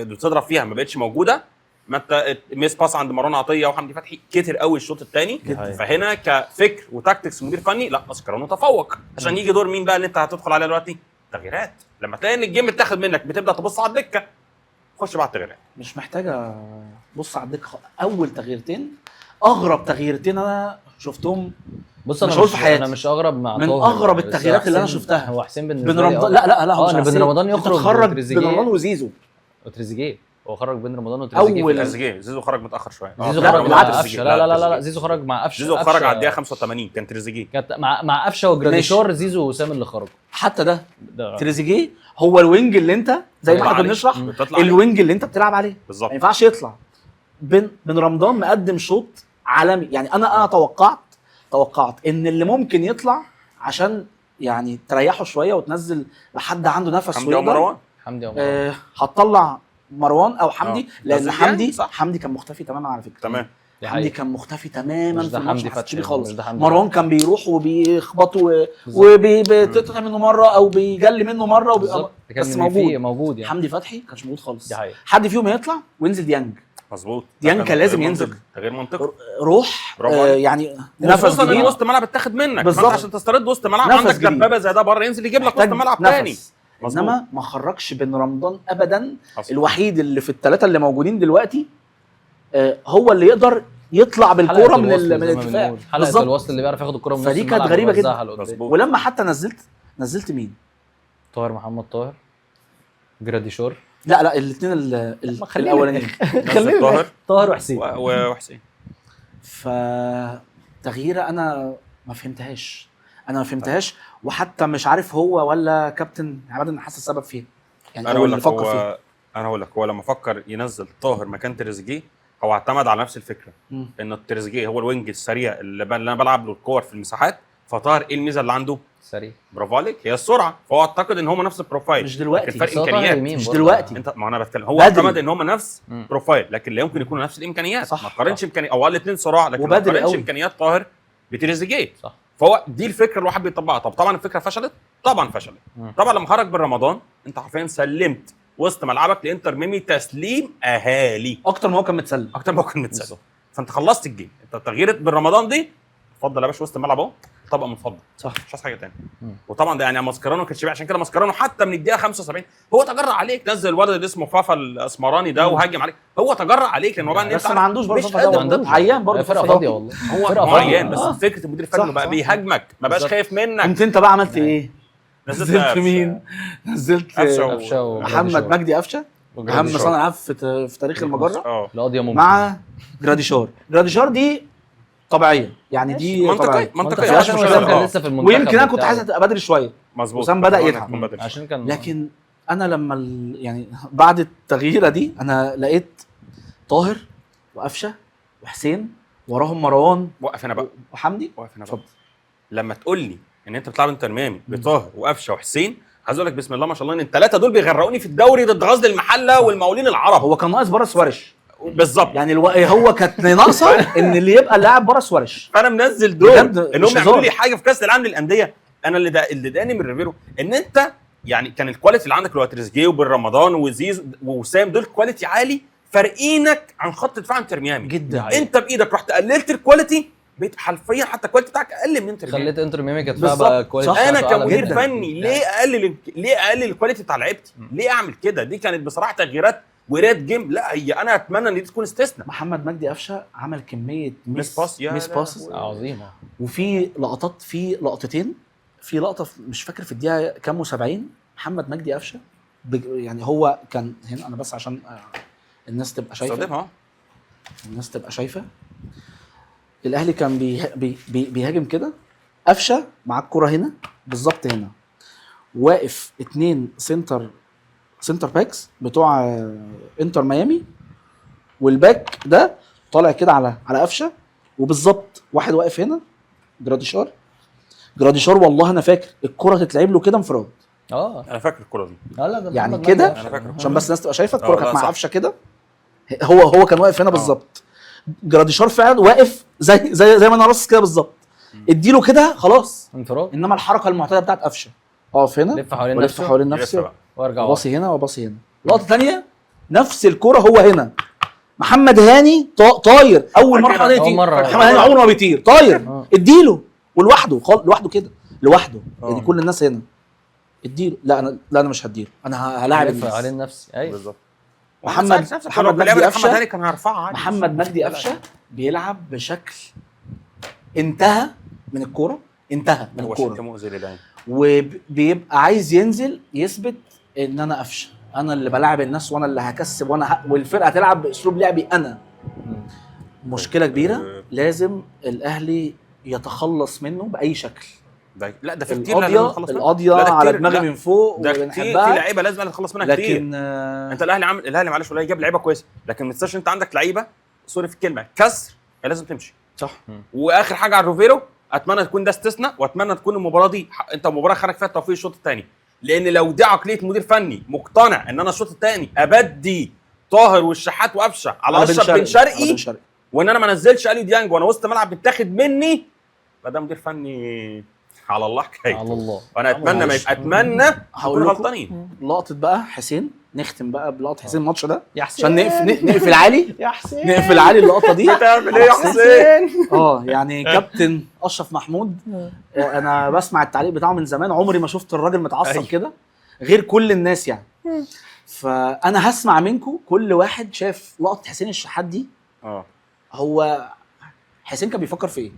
Speaker 3: بتضرب فيها ما بقتش موجوده. ما انت ميس باس عند مروان عطيه وحمدي فتحي كتر قوي الشوط الثاني. فهنا كفكر وتاكتكس مدير فني لا ماسكرانو تفوق. عشان يجي دور مين بقى اللي انت هتدخل عليه دلوقتي؟ تغييرات. لما تلاقي ان الجيم اتاخد منك بتبدا تبص على الدكه خش بقى التغييرات.
Speaker 2: مش محتاجه بص على الدكه. اول تغييرتين اغرب تغييرتين انا شفتهم.
Speaker 1: بص انا مش اغرب مع
Speaker 2: من اغرب التغييرات اللي انا شفتها.
Speaker 1: هو حسين بالنسبه
Speaker 2: لي رمضان لا هو
Speaker 1: بن رمضان يخرج
Speaker 2: بن رمضان وزيزو
Speaker 1: هو خرج بين رمضان وتريزيجيه.
Speaker 3: زيزو خرج متاخر شويه.
Speaker 1: زيزو خرج مع قفشه. لا زيزو خرج مع قفشه.
Speaker 3: زيزو خرج على الدقيقه 85 كان تريزيجيه
Speaker 1: كانت مع قفشه وجراديشور. زيزو وسام اللي خرجوا.
Speaker 2: حتى ده تريزيجيه هو الوينج اللي انت زي ما احنا كنا بنشرح الوينج اللي انت بتلعب عليه
Speaker 3: بالظبط.
Speaker 2: ما ينفعش يطلع. بن رمضان مقدم شوط عالمي. يعني انا توقعت ان اللي ممكن يطلع عشان يعني تريحه شويه وتنزل لحد عنده نفس
Speaker 3: حمدي ومروان.
Speaker 2: هتطلع مروان او حمدي لان حمدي كان مختفي تماما على فكره.
Speaker 3: تمام.
Speaker 2: حمدي كان مختفي تماما في
Speaker 1: حمدي فتحي
Speaker 2: خالص. مروان كان بيروح وبيخبط وبتقطع منه مره او بيجلي منه مره بس
Speaker 1: موجود يعني.
Speaker 2: حمدي فتحي كانش موجود خالص. حد فيهم يطلع وينزل ديانج.
Speaker 3: مظبوط.
Speaker 2: ديانج كان لازم ينزل.
Speaker 3: غير منطقي.
Speaker 2: روح يعني
Speaker 3: نفس جديد. وسط ملعب اتاخد منك فانت عشان تسترد وسط ملعب عندك دبابه زي ده بره ينزل يجيب لك وسط ملعب ثاني.
Speaker 2: انما ما خرجش بن رمضان ابدا. الوحيد اللي في الثلاثه اللي موجودين دلوقتي هو اللي يقدر يطلع بالكوره من الدفاع.
Speaker 1: حلقه الوصل اللي بيعرف ياخد الكوره من
Speaker 2: فدي كانت غريبه جدا. ولما حتى نزلت مين؟
Speaker 1: محمد طاهر، جراديشور
Speaker 2: لا الاثنين الاولانيين.
Speaker 3: نزل
Speaker 1: طاهر وحسين
Speaker 3: وحسين.
Speaker 2: فتغييره انا ما فهمتهاش وحتى مش عارف هو ولا كابتن عماد النحاس السبب فيها يعني.
Speaker 3: انا هقول لك هو لما فكر ينزل طاهر مكان تريزيجيه هو اعتمد على نفس الفكره ان التريزيجيه هو الوينج السريع اللي انا بلعب له الكور في المساحات. فطاهر ايه الميزه اللي عنده؟ سريع. برافو عليك، هي السرعه. فهو اعتقد ان هم نفس البروفايل.
Speaker 2: مش دلوقتي،
Speaker 3: فرق امكانيات
Speaker 2: مش دلوقتي.
Speaker 3: انت ما انا بتكلم هو اعتمد ان هم نفس بروفايل لكن لا يمكن يكونوا نفس الامكانيات. ما تقارنش امكانيات او الاثنين سرعه لكن ما تقارنش امكانيات طاهر بتريزيجيه. صح. فهو دي الفكره اللي الواحد بيطبقها. طبعا الفكره فشلت. طبعا لما خرج بالرمضان انت حرفيا سلمت وسط ملعبك لانتر ميامي تسليم اهالي
Speaker 2: اكتر ما هو كان متسلم.
Speaker 3: فانت خلصت الجيم. انت تغييرت بالرمضان دي اتفضل يا باشا وسط الملعب اهو طبق متفضل. صح. مش عايز حاجه ثانيه. وطبعا ده يعني ماسكرانو ما كانش عشان كده ماسكرانو حتى من الدقيقه 75 هو تجرأ عليك. نزل الولد اللي اسمه فافا الاسمراني ده وهاجم عليك. هو تجرأ عليك لان هو بقى
Speaker 2: بس ما عندوش
Speaker 1: برضه
Speaker 2: عيان برضه
Speaker 1: فرقه فاضيه والله.
Speaker 3: هو عيان بس فكره المدير الفني بقى بيهاجمك ما بقاش خايف منك.
Speaker 2: انت بقى عملت ايه؟
Speaker 3: نزلت
Speaker 2: مين؟ نزلت
Speaker 3: قفشه
Speaker 2: محمد مجدي قفشه اهم صانع العاب في تاريخ المجره مع جراديشار دي طبيعيه يعني. دي
Speaker 3: منطقيه
Speaker 1: عشان وسام كان لسه في المنتخب
Speaker 2: ويمكن انا كنت عايز ابقى بدري شويه.
Speaker 3: مظبوط.
Speaker 2: وسام بدا يتعب
Speaker 1: عشان كان
Speaker 2: لكن انا لما يعني بعد التغييره دي انا لقيت طاهر وقفشه وحسين وراهم مروان.
Speaker 3: وقف هنا بقى
Speaker 2: وحمدي.
Speaker 3: لما تقول لي ان انت بتلعب انتر ميامي بطاهر وقفشه وحسين عايز اقول لك بسم الله ما شاء الله ان الثلاثه دول بيغرقوني في الدوري ضد غزل المحله والمقاولين العرب.
Speaker 2: هو كان ناقص برا سوارش
Speaker 3: بالظبط
Speaker 2: يعني هو كانت ناقصه ان اللي يبقى اللاعب برا سوارش.
Speaker 3: فانا منزل دول انهم يعملوا لي حاجه في كاس العالم للانديه. انا اللي داني من ريفيرو ان انت يعني كان الكواليتي اللي عندك اللي هو تريزيجيه وبالرمضان وزيزو ووسام دول كواليتي عالي فارقينك عن خط دفاع انتر ميامي
Speaker 2: جدا.
Speaker 3: انت بايدك رحت قللت الكواليتي بقيت حرفيا حتى الكواليتي بتاعك اقل من انتر ميامي.
Speaker 1: خليت انتر ميامي كانت بقى كواليتي.
Speaker 3: انا كمدير فني ليه اقلل الكواليتي بتاع لعيبتي؟ ليه اعمل كده؟ دي كانت بصراحه تغييرات وريد جيم. لا هي انا اتمنى ان دي تكون استثناء.
Speaker 2: محمد مجدي قفشه عمل كميه
Speaker 3: ميس باس
Speaker 1: عظيمه.
Speaker 2: وفي لقطات في لقطتين في لقطه مش فاكر في الدقيقه كام و70 محمد مجدي قفشه يعني هو كان هنا. انا بس عشان الناس تبقى شايفه الاهلي كان بيهاجم كده. قفشه مع الكره هنا بالظبط هنا واقف 2 سنتر باكس بتوع انتر ميامي والباك ده طالع كده على قفشه وبالظبط واحد واقف هنا جراديشار والله انا فاكر الكره تتلعب له كده انفراد.
Speaker 3: انا فاكر الكره دي
Speaker 2: يعني كده عشان بس الناس تبقى شايفه الكره كانت مع قفشه كده. هو كان واقف هنا بالظبط. جراديشار فعلا واقف زي ما انا راصص كده بالظبط. اديله كده خلاص انفراد. انما الحركه المعتاده بتاعت قفشه اقف هنا لف حوالين نفسه وارجع باصي هنا وباصي هنا. لقطه ثانيه نفس الكره هو هنا محمد هاني طاير اول مره. محمد هاني عمره ما بيطير طاير. اديله ولوحده كده لوحده يعني كل الناس هنا اديله. لا انا مش هديله. انا هلاعب الناس
Speaker 1: على نفسي. ايوه
Speaker 3: بالظبط.
Speaker 2: محمد مجدي قفشه
Speaker 3: كان هيرفعها عادي.
Speaker 2: محمد مجدي قفشه بيلعب بشكل انتهى من الكوره وبيبقى عايز ينزل يثبت ان انا قفشه انا اللي بلاعب الناس وانا اللي هكسب والفرقه تلعب باسلوب لعبي انا. مشكله كبيره لازم الاهلي يتخلص منه باي شكل.
Speaker 3: لا ده في كتير لازم نخلص منه.
Speaker 2: القضيه على دماغي من فوق
Speaker 3: وبنحبها. في لعيبه لازم نخلص منها كتير. لكن انت الاهلي معلش ولا جاب لعيبه كويسه لكن ما تنساش انت عندك لعيبه سوري في الكلمه كسر لازم تمشي.
Speaker 2: صح.
Speaker 3: واخر حاجه على روفيرو اتمنى تكون ده استثناء واتمنى تكون المباراه دي انت مباراه خرج فيها التوفيق الشوط الثاني لان لو دي عقليه مدير فني مقتنع ان انا الشوط الثاني ابدي طاهر والشحات وقفشه على اشرف بن شرقي وان انا ما انزلش اليو ديانج وانا وسط ملعب بيتاخد مني فده مدير فني على الله حكايه.
Speaker 1: على الله.
Speaker 3: وانا اتمنى نكون غلطانين.
Speaker 2: لقطه بقى حسين نختم بقى بلقطه حسين الماتش ده
Speaker 1: يا حسين
Speaker 2: عشان نقفل علي
Speaker 1: يا حسين
Speaker 2: نقفل علي اللقطه دي.
Speaker 3: بتعمل ايه يا حسين؟
Speaker 2: يعني كابتن اشرف محمود انا بسمع التعليق بتاعه من زمان عمري ما شفت الراجل متعصب كده غير كل الناس يعني. فانا هسمع منكم كل واحد شاف لقطه حسين الشحات دي. هو حسين كان بيفكر في ايه؟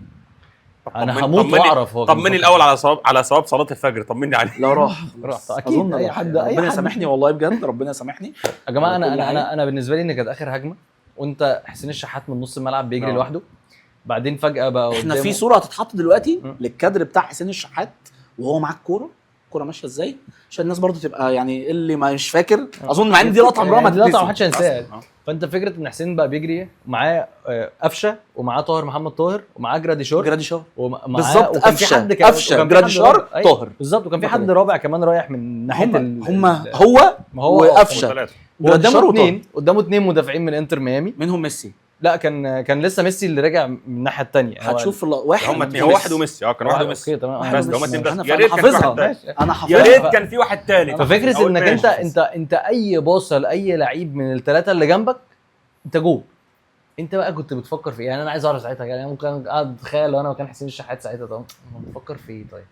Speaker 1: انا هموت واعرف هو
Speaker 3: طمني الاول على ثواب صلاه الفجر، طمني عليه.
Speaker 2: لو راح
Speaker 1: اكيد اي حد
Speaker 2: ربنا يسامحني والله بجد، ربنا يسامحني
Speaker 1: يا جماعه. انا بالنسبه لي ان كانت اخر هجمه وانت حسين الشحات من نص الملعب بيجري لوحده، بعدين فجاه بقى
Speaker 2: احنا
Speaker 1: قدامه.
Speaker 2: في صوره هتتحط دلوقتي للكادر بتاع حسين الشحات وهو معاه الكوره ماشيه ازاي، عشان الناس برضو تبقى يعني اللي مش فاكر. اظن مع ان دي لقطه عمرها ما
Speaker 1: دي لقطه
Speaker 2: تتنسي.
Speaker 1: ما حدش هينساها. فانت فكره ان حسين بقى بيجري معاه قفشه ومعاه طاهر محمد طاهر ومعاه جراديشار
Speaker 2: بالظبط. قفشه جراديشار طاهر
Speaker 1: بالظبط، وكان في حد رابع كمان رايح من ناحيه
Speaker 2: هو وقفشه.
Speaker 1: قدامه اثنين مدافعين من انتر ميامي،
Speaker 2: منهم ميسي.
Speaker 1: لا كان لسه ميسي اللي راجع من الناحيه الثانيه.
Speaker 2: هتشوف واحد
Speaker 3: هم اثنين، هو واحد وميسي. كان واحد وميسي.
Speaker 1: اوكي تمام.
Speaker 3: بس هم اثنين بس.
Speaker 2: يا ريت حافظها، انا حافظها.
Speaker 3: يا ريت كان في واحد ثالث.
Speaker 1: ففكره انك انت اي باصه لاي لعيب من الثلاثه اللي جنبك انت جول. انت بقى كنت بتفكر في ايه؟ يعني انا عايز اعرف ساعتها، يعني ممكن اقعد اتخيل لو انا مكان حسين الشحات ساعتها، طب بفكر في ايه؟ طيب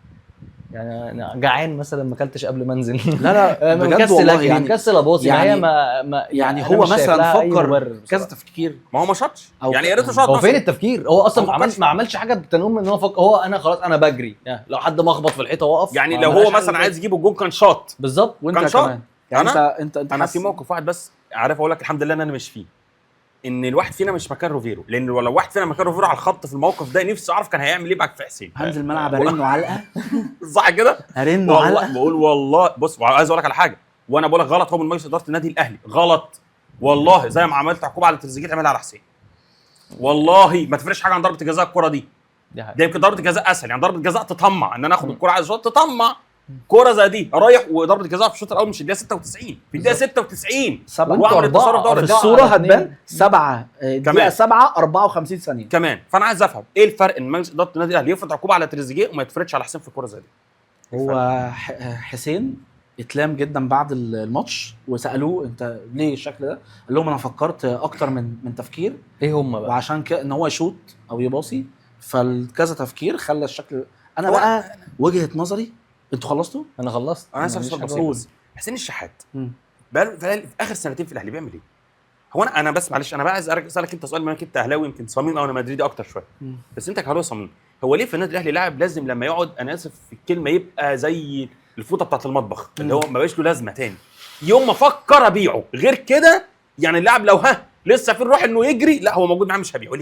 Speaker 1: يعني انا جعان مثلا ما اكلتش قبل ما انزل.
Speaker 2: لا
Speaker 1: مكسل اكل،
Speaker 2: يعني
Speaker 1: مكسل اباصي.
Speaker 2: يعني
Speaker 1: ما
Speaker 2: يعني هو مثلا فكر كذا تفكير.
Speaker 3: ما هو ما شاطش يعني، يا ريته شاط.
Speaker 1: هو فين التفكير؟ هو اصلا ما عملش حاجه تنوم ان هو فكر. هو انا خلاص انا بجري، يعني لو حد مخبط في الحيطه وقف.
Speaker 3: يعني لو هو مثلا عايز يجيب الجول كان شاط
Speaker 1: بالظبط.
Speaker 2: وانت كمان يعني انت
Speaker 3: انا في موقف واحد بس عارف اقول لك الحمد لله ان انا مش فيه، ان الواحد فينا مش مكان روفيرو، لان لو واحد فينا مكان روفيرو على الخط في الموقف ده نفسي اعرف كان هيعمل ايه بعد في حسين.
Speaker 2: هنزل الملعب ارنه علقه
Speaker 3: صح كده؟
Speaker 2: ارنه علقه.
Speaker 3: بقول والله بص، عايز اقول لك على حاجه، وانا بقول لك غلط. هو من مجلس اداره النادي الاهلي غلط والله، زي ما عملت عقوبه على تريزيجيه تعملها على حسين. والله ما تفرقش حاجه عن ضربه الجزاء. الكره دي يمكن ضربه الجزاء اسهل، يعني ضربه الجزاء تطمع ان انا اخد الكره عايز اشوط، تطمع كوره زي دي رايح. وضربه الجزاء في الشوط الاول مش الدقيقه 96، في الدقيقه 96
Speaker 2: وعمل التصرف ده. في الصوره هتبان 7 دقيقه 7 54 ثانيه
Speaker 3: كمان. فانا عايز افهم ايه الفرق ان مجلس اداره النادي الاهلي يفرض عقوبه على تريزيجيه وما يتفرضش على حسين في الكوره زي دي؟
Speaker 2: هو حسين اتلام جدا بعد الماتش وسالوه انت ليه الشكل ده؟ قال لهم انا فكرت اكتر من تفكير.
Speaker 1: ايه هم بقى؟
Speaker 2: وعشان كده ان هو يشوط او يباصي، فالكذا تفكير خلى الشكل. انا بقى وجهه نظري. انتوا خلصتوا؟
Speaker 1: انا خلصت.
Speaker 3: انا بس حسين الشحات بقى في اخر سنتين في الاهلي بيعمل ايه؟ هو انا بس معلش، انا بقى عايز اسالك انت سؤال، ما انت اهلاوي يمكن صميم او انا مدريدي اكتر شويه، بس انت كهلاوي صميم. هو ليه في النادي الاهلي لاعب لازم لما يقعد، انا اسف في الكلمه، يبقى زي الفوطه بتاعه المطبخ اللي هو ما بقاش له لازمه تاني يوم ما فكر ابيعه؟ غير كده يعني اللاعب لو لسه في الروح انه يجري، لا هو موجود معاه مش هبيعه.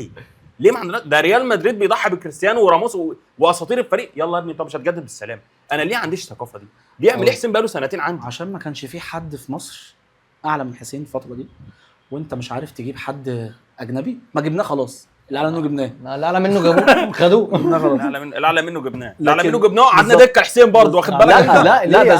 Speaker 3: ليه ما عندنا ده ريال مدريد بيضحي بكريستيانو وراموس واساطير الفريق. يلا يا ابني طب مش هتجدد بالسلام. انا ليه عنديش الثقافه دي؟ بيعمل ايه حسين بقاله سنتين عندي؟
Speaker 2: عشان ما كانش في حد في مصر اعلى من حسين الفتره دي، وانت مش عارف تجيب حد اجنبي. ما جبناه خلاص، الاعلى منه جبناه،
Speaker 1: الاعلى منه جابوه خدوه.
Speaker 3: الاعلى منه جبناه، الاعلى منه جبناه. قعدنا دكه حسين برضه، واخد بالك؟
Speaker 2: لا ده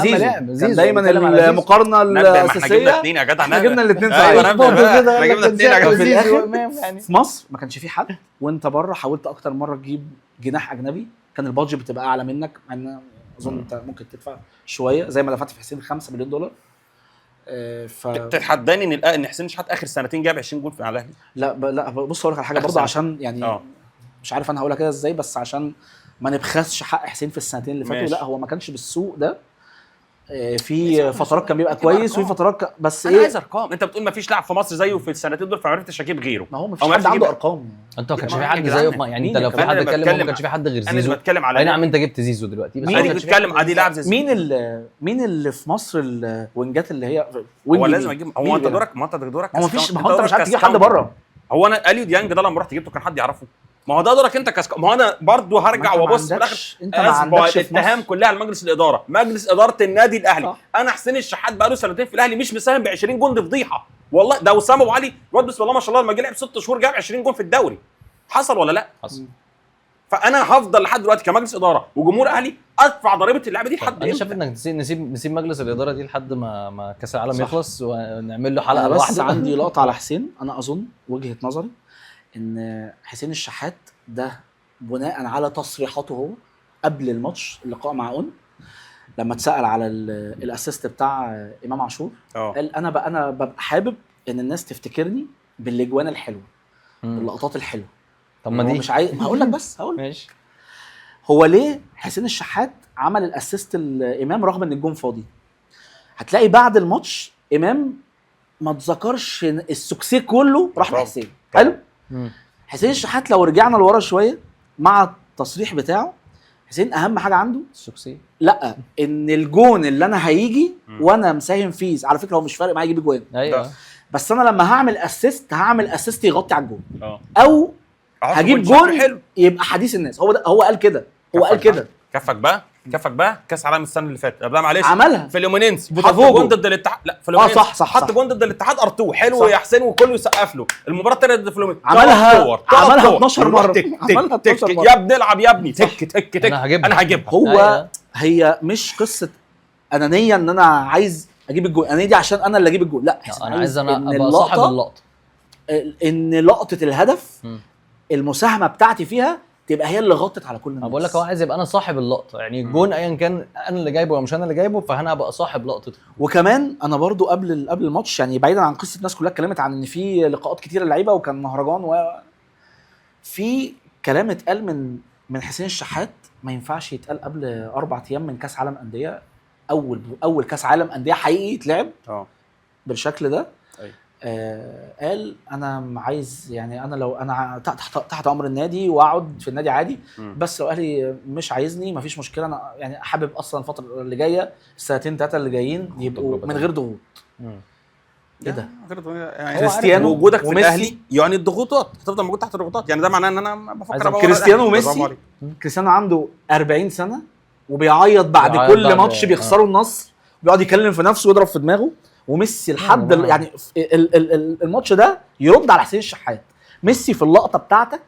Speaker 2: زيزو دايما المقارنه الاساسيه.
Speaker 3: احنا جبنا اثنين يا جدع،
Speaker 2: احنا جبنا الاثنين
Speaker 3: صحيح. احنا جبنا اثنين يا
Speaker 2: جدع. في مصر ما كانش في حد، وانت بره حاولت اكتر مره تجيب جناح اجنبي، كان البادجت بتبقى اعلى منك، مع ان اظن انت ممكن تدفع شويه زي ما دفعت في حسين $5 مليون.
Speaker 3: تتحداني ان حسين شحات اخر سنتين جاب 20 جول في الاهلي؟
Speaker 2: لا بص اقول لك على حاجه برضه، عشان يعني مش عارف انا هقولها كده ازاي، بس عشان ما نبخسش حق حسين في السنتين اللي فاتوا. لا هو ما كانش بالسوق ده. في فترات كان بيبقى كويس وفي فترات بس
Speaker 3: انا عايز ارقام. انت بتقول ما فيش لاعب في مصر زيه في السنتين دول، فما عرفتش اجيب غيره.
Speaker 2: ما هو ما فيش حد عنده ارقام.
Speaker 1: انت ما كانش في حد زيه، يعني انت لو في حد اتكلم ما كانش في حد غير زيزو.
Speaker 3: انا بتكلم على
Speaker 1: اي نعم انت جبت زيزو دلوقتي،
Speaker 3: بس مين بيتكلم عادي لاعب زي
Speaker 2: مين اللي في مصر الوينجات اللي هي
Speaker 3: هو لازم اجيب. هو انت دورك، ما انت دورك.
Speaker 2: هو ما فيش، ما هو انت مش عارف تجيب حد بره.
Speaker 3: هو انا اليو ديانج ده لما رحت جبته كان حد يعرفه؟ ما هو ده دورك انت ما هو انا برضو هرجع وابص في الاخر.
Speaker 2: انت ما عندكش
Speaker 3: الاتهام كلها لمجلس الاداره، مجلس اداره النادي الاهلي. انا حسين الشحات بقاله سنتين في الاهلي مش مساهم ب 20 جول، دي فضيحه والله. ده وسام ابو علي الواد بسم الله ما شاء الله لما جه لعب 6 شهور جاب 20 جول في الدوري. حصل ولا لا؟
Speaker 1: حصل.
Speaker 3: فانا هفضل لحد دلوقتي كمجلس اداره وجمهور اهلي ادفع ضريبه اللعبه دي لحد
Speaker 1: انا شايف انك نسيب مجلس الاداره دي لحد ما كاس العالم يخلص ونعمل له حلقه لوحده.
Speaker 2: بس عندي لقطه على حسين. انا اظن وجهه نظري ان حسين الشحات ده بناء على تصريحاته هو قبل الماتش اللقاء مع لما اتسال على الاسيست بتاع امام عاشور، قال انا ببقى حابب ان الناس تفتكرني بالاجوان الحلوه، اللقطات الحلوه.
Speaker 1: طب ما دي
Speaker 2: مش عايز هقول لك، بس هقول
Speaker 1: ماشي.
Speaker 2: هو ليه حسين الشحات عمل الاسيست الامام رغم ان الجون فاضي؟ هتلاقي بعد الماتش امام ما اتذكرش السكسي كله راح لحسين. حلو. حسين الشحات لو رجعنا لورا شويه مع التصريح بتاعه حسين اهم حاجه عنده
Speaker 1: الشخصيه.
Speaker 2: لا ان الجون اللي انا هيجي وانا مساهم فيه، على فكره هو مش فارق معايا يجيب جوان،
Speaker 1: ايوه
Speaker 2: بس انا لما هعمل اسيست يغطي على الجون، او
Speaker 3: أحط
Speaker 2: هجيب
Speaker 3: جول
Speaker 2: جون
Speaker 3: حلو.
Speaker 2: يبقى حديث الناس. هو قال كده، هو قال كده.
Speaker 3: كفك بقى كاس عالم السنه اللي فاتت قبلها معلش
Speaker 2: عملها
Speaker 3: في اليومينينسي، حط
Speaker 2: بوتافوجو.
Speaker 3: جون ضد الاتحاد، لا في اليومينينسي
Speaker 2: صح
Speaker 3: حط جون ضد الاتحاد ارتو حلو
Speaker 2: صح.
Speaker 3: يا حسين وكله يسقف له. المباراه الثانيه ضد فلومينينسي
Speaker 2: عملها 12 مره،
Speaker 3: عملها 12 مره. يا ابني العب يا ابني، تك تك تك انا هجيبها.
Speaker 2: هو هي مش قصه انانيه ان انا عايز اجيب الجول، انانيه دي عشان انا اللي اجيب الجول، لا
Speaker 1: انا عايز انا ابقى صاحب اللقطه،
Speaker 2: ان لقطه الهدف المساهمه بتاعتي فيها تبقى هي اللي غطت على كل الناس.
Speaker 1: انا بقول لك هو عايز يبقى انا صاحب اللقطه، يعني الجون ايا كان انا اللي جايبه ولا مش انا اللي جايبه، فانا ابقى صاحب لقطته.
Speaker 2: وكمان انا برضو قبل الماتش، يعني بعيدا عن قصه الناس كلها اتكلمت عن ان في لقاءات كتيره للعيبه وكان مهرجان، في كلام اتقال من حسين الشحات ما ينفعش يتقال قبل 4 ايام من كاس عالم انديه، اول كاس عالم انديه حقيقي يتلعب بالشكل ده. قال انا عايز، يعني انا لو انا تحت امر النادي واقعد في النادي عادي، بس لو اهلي مش عايزني مفيش مشكله، انا يعني حابب اصلا الفتره اللي جايه السنتين 3 اللي جايين يبقوا من غير ضغوط. ايه ده؟
Speaker 3: يعني
Speaker 2: كريستيانو
Speaker 3: وجودك في
Speaker 2: وميسي
Speaker 3: الاهلي يعني الضغوطات هتفضل موجود تحت الضغوطات، يعني ده معناه ان انا بفكر ابقى
Speaker 2: كريستيانو وميسي. كريستيانو عنده 40 سنه وبيعيط بعد كل ماتش بيخسروا النصر، بيقعد يكلم في نفسه ويضرب في دماغه. وميسي لحد يعني الماتش ده يرد على حسين الشحات. ميسي في اللقطه بتاعتك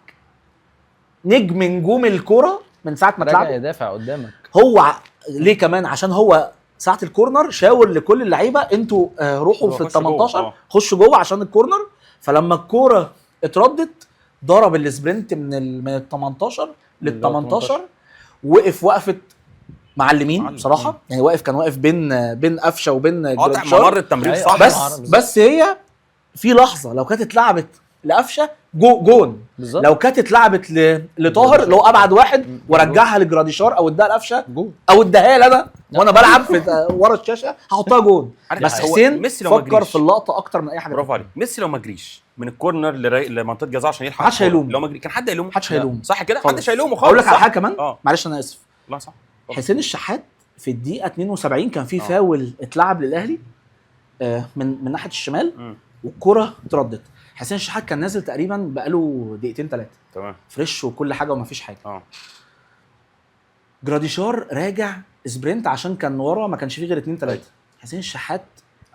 Speaker 2: نجم نجوم الكره من ساعه ما اتلعب،
Speaker 1: يدافع قدامك.
Speaker 2: هو ليه كمان؟ عشان هو ساعه الكورنر شاور لكل اللعيبه انتوا روحوا في ال 18 خشوا جوه عشان الكورنر. فلما الكوره اتردت ضرب السبرنت من ال 18 لل 18 وقفت معلمين بصراحه، يعني كان واقف بين قفشه وبين
Speaker 3: جراديشار ممر التمرير صح.
Speaker 2: بس هي في لحظه لو كانت اتلعبت لقفشه جون بالزبط. لو كانت اتلعبت لطاهر اللي هو ابعد واحد ورجعها لجراديشار او اداها لقفشه او اداها لي انا وانا بلعب في ورا الشاشه هحطها جون. بس حسين فكر في اللقطه اكتر من اي حاجه.
Speaker 3: برافو عليك. ميسي لو ما جريش من الكورنر لمنطقه جزاء عشان يلحق
Speaker 2: محدش هيلوم.
Speaker 3: لو ما جري كان حد هيلوم،
Speaker 2: محدش هيلوم
Speaker 3: صح كده، محدش هيلومه خالص.
Speaker 2: اقول لك على حاجه كمان معلش انا اسف.
Speaker 3: لا صح.
Speaker 2: حسين الشحات في الدقيقه 72 كان في فاول اتلعب للاهلي من ناحيه الشمال والكره اتردت. حسين الشحات كان نازل تقريبا بقاله 2-3 دقيقة
Speaker 3: تمام
Speaker 2: فريش وكل حاجه ومفيش حاجه. جراديشار راجع سبرنت عشان كان ورا ما كانش فيه غير 2-3. حسين الشحات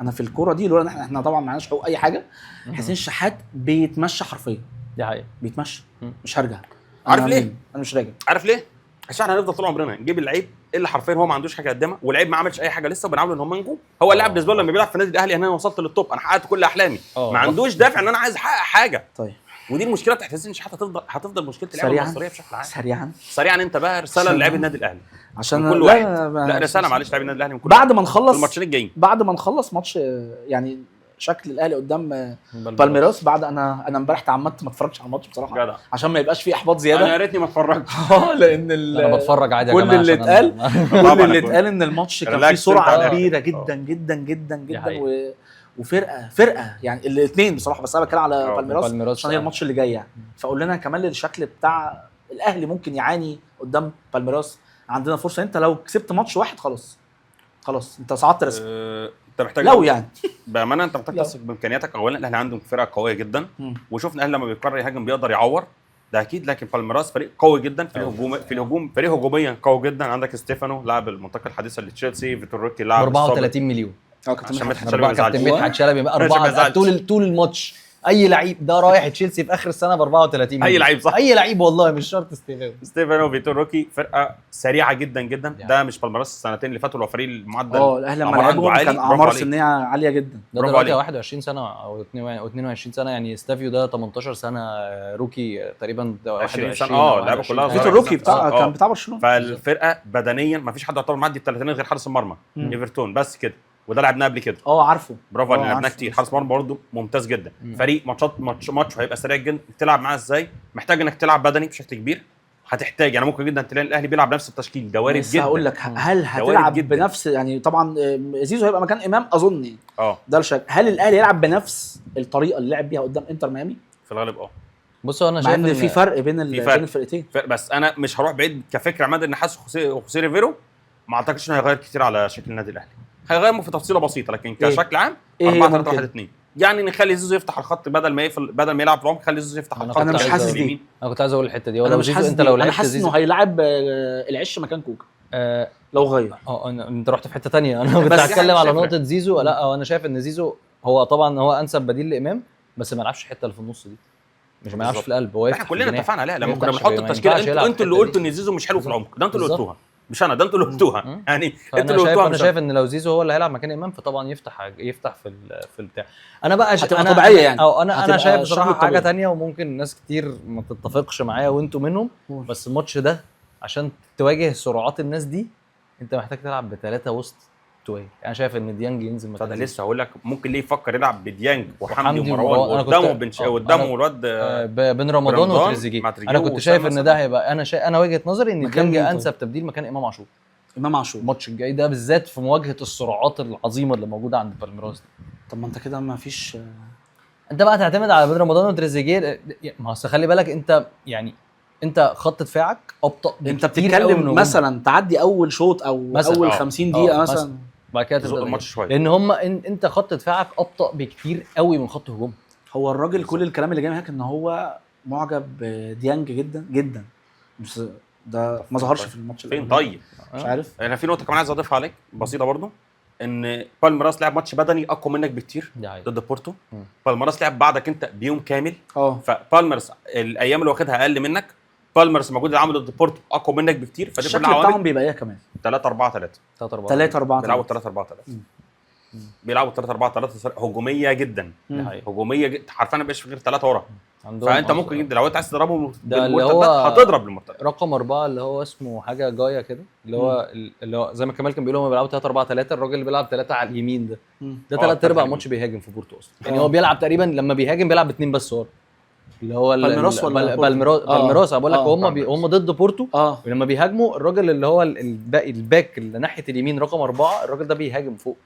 Speaker 2: انا في الكوره دي لولا احنا طبعا معناش حقوق اي حاجه. حسين الشحات بيتمشى حرفيا،
Speaker 1: دي حقيقه
Speaker 2: بيتمشى مش هرجع.
Speaker 3: عارف ليه؟
Speaker 2: انا مش راجع.
Speaker 3: عارف ليه؟ عشان احنا هنفضل طول عمرنا نجيب اللعيب اللي حرفيا هو ما عندوش حاجه قدامه، واللعيب ما عملش اي حاجه لسه وبنعامله ان هم نجوم. هو اللاعب بالنسبه له لما بيلعب في النادي الاهلي انا وصلت للتوب، انا حققت كل احلامي، ما عندوش دافع ان انا عايز احقق حاجه.
Speaker 2: طيب
Speaker 3: ودي المشكله بتاعت حسين الشحات، هتفضل مشكله اللعيبه المصريه بشكل عام. سريعا انت بقى رساله للاعبي النادي الاهلي
Speaker 2: عشان
Speaker 3: كل واحد لا رساله معلش لاعبي النادي الاهلي من كل
Speaker 2: بعد ما نخلص
Speaker 3: الماتشين الجايين،
Speaker 2: بعد ما نخلص ماتش يعني شكل الاهلي قدام بالميراس. بعد انا امبارح تعمدت ما اتفرجش على الماتش بصراحه
Speaker 3: جدع.
Speaker 2: عشان ما يبقاش فيه احباط زياده.
Speaker 3: انا يا ريتني ما اتفرجتش
Speaker 2: لان
Speaker 1: انا بتفرج عادي يا
Speaker 2: جماعه. كل اللي اتقال ان الماتش كان فيه سرعه كبيره جدا جدا جدا جدا وفرقه يعني الاثنين بصراحه. بس انا بتكلم على بالميراس عشان هي الماتش اللي جاي يعني. فقول لنا كمان الشكل بتاع الاهلي ممكن يعاني قدام بالميراس. عندنا فرصه، انت لو كسبت ماتش واحد خلاص انت صعدت رسمي.
Speaker 3: انت محتاج
Speaker 2: لو يعني
Speaker 3: بامانه انت محتاج تثق بامكانياتك. اولا الاهلي عنده فرقه قويه جدا وشفنا الاهلي لما بيقرر يهاجم بيقدر يعور، ده اكيد. لكن بالميراس فريق قوي جدا في الهجوم فريق هجوميا قوي جدا. عندك ستيفانو لاعب المنتخب الحديثه لتشيلسي، فيتور روكي لاعب
Speaker 1: 34 مليون.
Speaker 3: كابتن
Speaker 1: مدحت شلبي 4 طول الماتش. اي لعيب ده رايح تشيلسي في اخر السنه ب 34 مليون.
Speaker 3: اي لعيب صح،
Speaker 1: اي لعيب والله مش شرط
Speaker 3: ستيفانو فيتور روكي. فرقه سريعه جدا جدا ده مش بالميراس السنتين اللي فاتوا. لو فريق المعدل
Speaker 2: الاهلي لما لعبهم كان اعمار سنيه عاليه جدا.
Speaker 1: ده دلوقتي 21 سنه او 22 سنه يعني. ستافيو ده 18 سنه، روكي تقريبا
Speaker 3: 20 سنه لعبوا كلها.
Speaker 2: فيتور روكي كان بتاع برشلونه.
Speaker 3: فالفرقه بدنيا ما فيش حد يعتبر معدي ال 30 غير حارس المرمى ايفرتون بس كده، وده لعبناه قبل كده.
Speaker 2: عارفه.
Speaker 3: برافو علينا، لعبناه كتير. حارس مرمى برضه ممتاز جدا. فريق ماتش هيبقى سريع جدا. تلعب معاه ازاي؟ محتاج انك تلعب بدني بشكل كبير. هتحتاج يعني ممكن جدا تلاقي الاهلي بيلعب نفس التشكيل. ده وارد جدا.
Speaker 2: هقول لك هل هتلعب بنفس يعني طبعا زيزو هيبقى مكان امام اظن ده الشك. هل الاهلي يلعب بنفس الطريقه اللي لعب بيها قدام انتر ميامي؟
Speaker 3: في الغالب
Speaker 1: بص انا
Speaker 2: مع
Speaker 1: شايف
Speaker 2: ان في فرق بين
Speaker 3: في فرق.
Speaker 2: بين الفرقتين.
Speaker 3: بس انا مش هروح بعيد كفكره عماد ان حاسس خوسيه ريفيرو ما اعتقدش انه هيغير كتير على شكل النادي الاهلي. هيغير في تفصيله بسيطه لكن كشكل عام
Speaker 2: إيه
Speaker 3: 4-3-1-2 يعني نخلي زيزو يفتح الخط بدل ما يقفل، بدل ما يلعب في العمق خلي زيزو يفتح الخط.
Speaker 2: انا مش حاسس
Speaker 3: اليمين.
Speaker 2: دي.
Speaker 1: انا كنت عايز اقول الحته دي.
Speaker 2: انا
Speaker 1: ولا
Speaker 2: مش
Speaker 1: زيزو
Speaker 2: حاسس
Speaker 1: انت لو
Speaker 2: انا
Speaker 1: لعبت
Speaker 2: حاسس
Speaker 1: زيزو
Speaker 2: انه هيلاعب العش مكان كوكا لو غير.
Speaker 1: انت رحت في حته تانية. انا كنت
Speaker 3: بس
Speaker 1: هتكلم على
Speaker 3: شايف
Speaker 1: نقطه زيزو. لا انا شايف ان زيزو هو طبعا هو انسب بديل لامام، بس ما يلعبش الحته اللي في النص دي، مش ما يلعبش في القلب. هو
Speaker 3: احنا كلنا اتفقنا عليها لما
Speaker 1: ما
Speaker 3: كنا
Speaker 1: يفتحش
Speaker 3: بنحط
Speaker 1: ما
Speaker 3: التشكيله.
Speaker 1: ينفعش يلعب
Speaker 3: انتوا اللي
Speaker 1: الحتة
Speaker 3: قلتوا
Speaker 1: دي.
Speaker 3: ان زيزو مش حلو في العمق، ده انتوا اللي
Speaker 1: بالظبط.
Speaker 3: قلتوها مش انا، ده انتوا اللي قلتوها يعني. انتوا اللي قلتوها.
Speaker 1: انا شايف ان لو زيزو هو اللي هيلعب مكان امام فطبعا يفتح في البتاع. انا بقى
Speaker 2: هتبقى
Speaker 1: انا
Speaker 2: طبيعيه يعني.
Speaker 1: او انا
Speaker 2: هتبقى
Speaker 1: شايف
Speaker 2: شغل
Speaker 1: بصراحه
Speaker 2: طبيعي.
Speaker 1: حاجه تانية وممكن ناس كتير ما تتفقش معايا وانتوا منهم، بس الماتش ده عشان تواجه سرعات الناس دي انت محتاج تلعب بثلاثه وسط توي. انا شايف ان ديانج ينزل
Speaker 3: فده
Speaker 1: مكان
Speaker 3: لسه هقول لك ممكن ليه يفكر يلعب بديانج وحمدي
Speaker 1: وحمدي
Speaker 3: ومروان
Speaker 1: أنا
Speaker 3: قدامه
Speaker 1: كنت-
Speaker 3: قدامه
Speaker 1: أنا-
Speaker 3: الواد
Speaker 1: بين رمضان
Speaker 3: رمضان
Speaker 1: وتريزيجيه.
Speaker 3: مع تريزيجيه
Speaker 1: انا كنت شايف
Speaker 3: وأسامة
Speaker 1: ان ده هيبقى انا وجهه نظري ان
Speaker 2: مكان
Speaker 1: ديانج
Speaker 2: مين طيب؟
Speaker 1: انسب تبديل مكان امام عاشور.
Speaker 2: امام عاشور
Speaker 1: الماتش الجاي ده بالذات في مواجهه السرعات العظيمه اللي موجوده عند بالميراس.
Speaker 2: طب ما انت كده ما فيش.
Speaker 1: انت بقى تعتمد على بين رمضان وتريزيجيه. ما اصل خلي بالك انت يعني انت خط دفاعك ابطا
Speaker 2: انت
Speaker 1: بكتير قوي
Speaker 2: بتتكلم مثلا تعدي اول شوط او
Speaker 1: مثلاً.
Speaker 2: اول 50 دقيقه مثلا
Speaker 1: بعد كده
Speaker 3: تزق
Speaker 1: تبدا
Speaker 3: الماتش شويه.
Speaker 1: لان انت خط دفاعك ابطا بكتير قوي من خط هجوم.
Speaker 2: هو الراجل كل الكلام اللي جاي من هناك ان هو معجب بديانج جدا جدا، بس ده ما ظهرش في الماتش
Speaker 3: فين
Speaker 2: الأولاني.
Speaker 3: طيب؟
Speaker 2: مش عارف.
Speaker 3: انا في نقطه كمان عايز اضيفها عليك بسيطه برضو، ان بالميراس لعب ماتش بدني اقوى منك بكتير
Speaker 1: دي حقيقة.
Speaker 3: ضد بورتو. بالميراس لعب بعدك انت بيوم كامل.
Speaker 2: اه
Speaker 3: فبالميراس الايام اللي واخدها اقل منك. بالميراس موجود اللي عمله ضد بورتو اقوى منك بكتير. فدي
Speaker 2: الشكل
Speaker 3: كلها
Speaker 2: بتاعهم
Speaker 3: عوامل.
Speaker 2: بيبقى ايه كمان
Speaker 3: 3-4-3
Speaker 2: 3-4
Speaker 3: بيلعبوا 3-4-3 بيلعبوا 3-4-3 هجوميه جدا.
Speaker 1: دي حقيقة.
Speaker 3: هجوميه جدا حرفيا ما بقاش في غير 3 ورا.
Speaker 1: عندهم
Speaker 3: فانت
Speaker 1: أصلاً.
Speaker 3: ممكن جدا لو انت عايز تضربهم
Speaker 1: ده اللي
Speaker 3: بالمرتدات
Speaker 1: هو
Speaker 3: هتضرب بالمرتدات.
Speaker 1: رقم 4 اللي هو اسمه حاجه جايه كده اللي هو زي ما كمال كان بيقول هم بيلعبوا 3-4-3. الراجل اللي بيلعب 3 على اليمين ده ثلاث ارباع الماتش بيهاجم في بورتو اصلا. يعني هو بيلعب تقريبا لما بيهاجم بيلعب باثنين بس ورا اللي هو
Speaker 2: بالميراس ولا
Speaker 1: بالميراس. بقول لك هم ضد بورتو.
Speaker 2: اه
Speaker 1: ولما بيهاجموا الراجل اللي هو الباك اللي ناحيه اليمين رقم 4 الراجل ده بيهاجم فوق.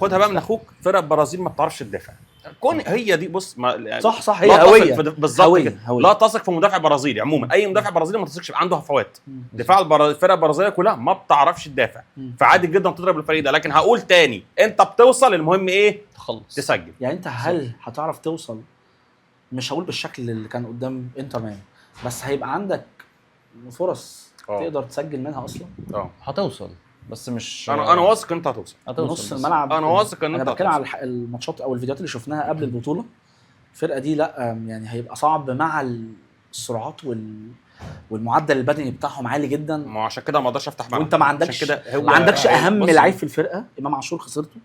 Speaker 3: خدها بقى من اخوك، فرق البرازيل ما بتعرفش تدافع. كون هي دي بص ما
Speaker 2: صح هي
Speaker 3: لا
Speaker 2: هويه
Speaker 3: تثق بالظبط
Speaker 2: هوية.
Speaker 3: كده.
Speaker 2: هوية.
Speaker 3: لا تثق في مدافع برازيلي عموما. اي مدافع برازيلي ما تثقش عنده هفوات. دفاع الفرق البرازيليه كلها ما بتعرفش تدافع. فعادي جدا تضرب الفريق ده. لكن هقول تاني انت بتوصل المهم ايه
Speaker 1: تخلص
Speaker 3: تسجل.
Speaker 2: يعني انت هل هتعرف توصل؟ مش هقول بالشكل اللي كان قدام انتر ميامي، بس هيبقى عندك فرص تقدر تسجل منها اصلا.
Speaker 1: هتوصل بس مش
Speaker 3: انا واثق انت هتوصل
Speaker 2: نص الملعب.
Speaker 3: انا واثق ان
Speaker 2: انا
Speaker 3: انت
Speaker 2: بتكلم على الماتشات او الفيديوهات اللي شفناها قبل البطوله. الفرقه دي لا يعني هيبقى صعب مع السرعات والمعدل البدني بتاعهم عالي جدا.
Speaker 3: ما عشان كده ما اقدرش افتح معاهم.
Speaker 2: وانت ما عندكش
Speaker 3: كده
Speaker 2: ما عندكش اهم لعيب في الفرقه. امام عاشور خسرته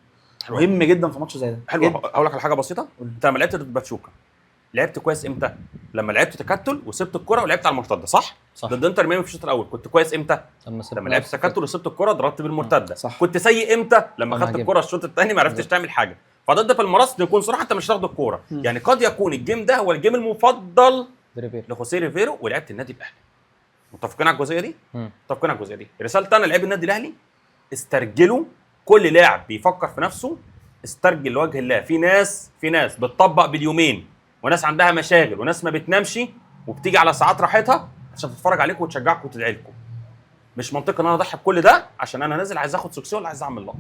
Speaker 2: مهم جدا في ماتش زي ده.
Speaker 3: حلو. اقول لك على حاجه بسيطه. انت لما لعبت ضد باتشوكا لعبت كويس امتى؟ لما لعبت تكتل وسبت الكره ولعبت على المرتده. صح. ضد انتر ميامي في الشوط الاول كنت كويس امتى؟ لما لعبت تكتل وسبت الكره ضربت بالمرتده. كنت سيء امتى؟ لما خدت الكره الشوط الثاني ما عرفتش تعمل حاجه. فضد بالميراس نكون صراحه انت مش هتاخد الكوره. يعني قد يكون الجيم ده هو الجيم المفضل لخوسيه ريفيرو ولعبت النادي الاهلي. متفقين على الجزئيه دي؟ متفقين على الجزئيه دي. رسالتي انا لعيب النادي الاهلي استرجلوا. كل لاعب بيفكر في نفسه استرجل لوجه الله. في ناس بتطبق باليومين، وناس عندها مشاغل، وناس ما بتنامش وبتيجي على ساعات راحتها عشان تتفرج عليكم وتشجعكم وتدعي لكم. مش منطقي ان انا اضحي بكل ده عشان انا نازل عايز اخد سكسي ولا عايز اعمل لقطه.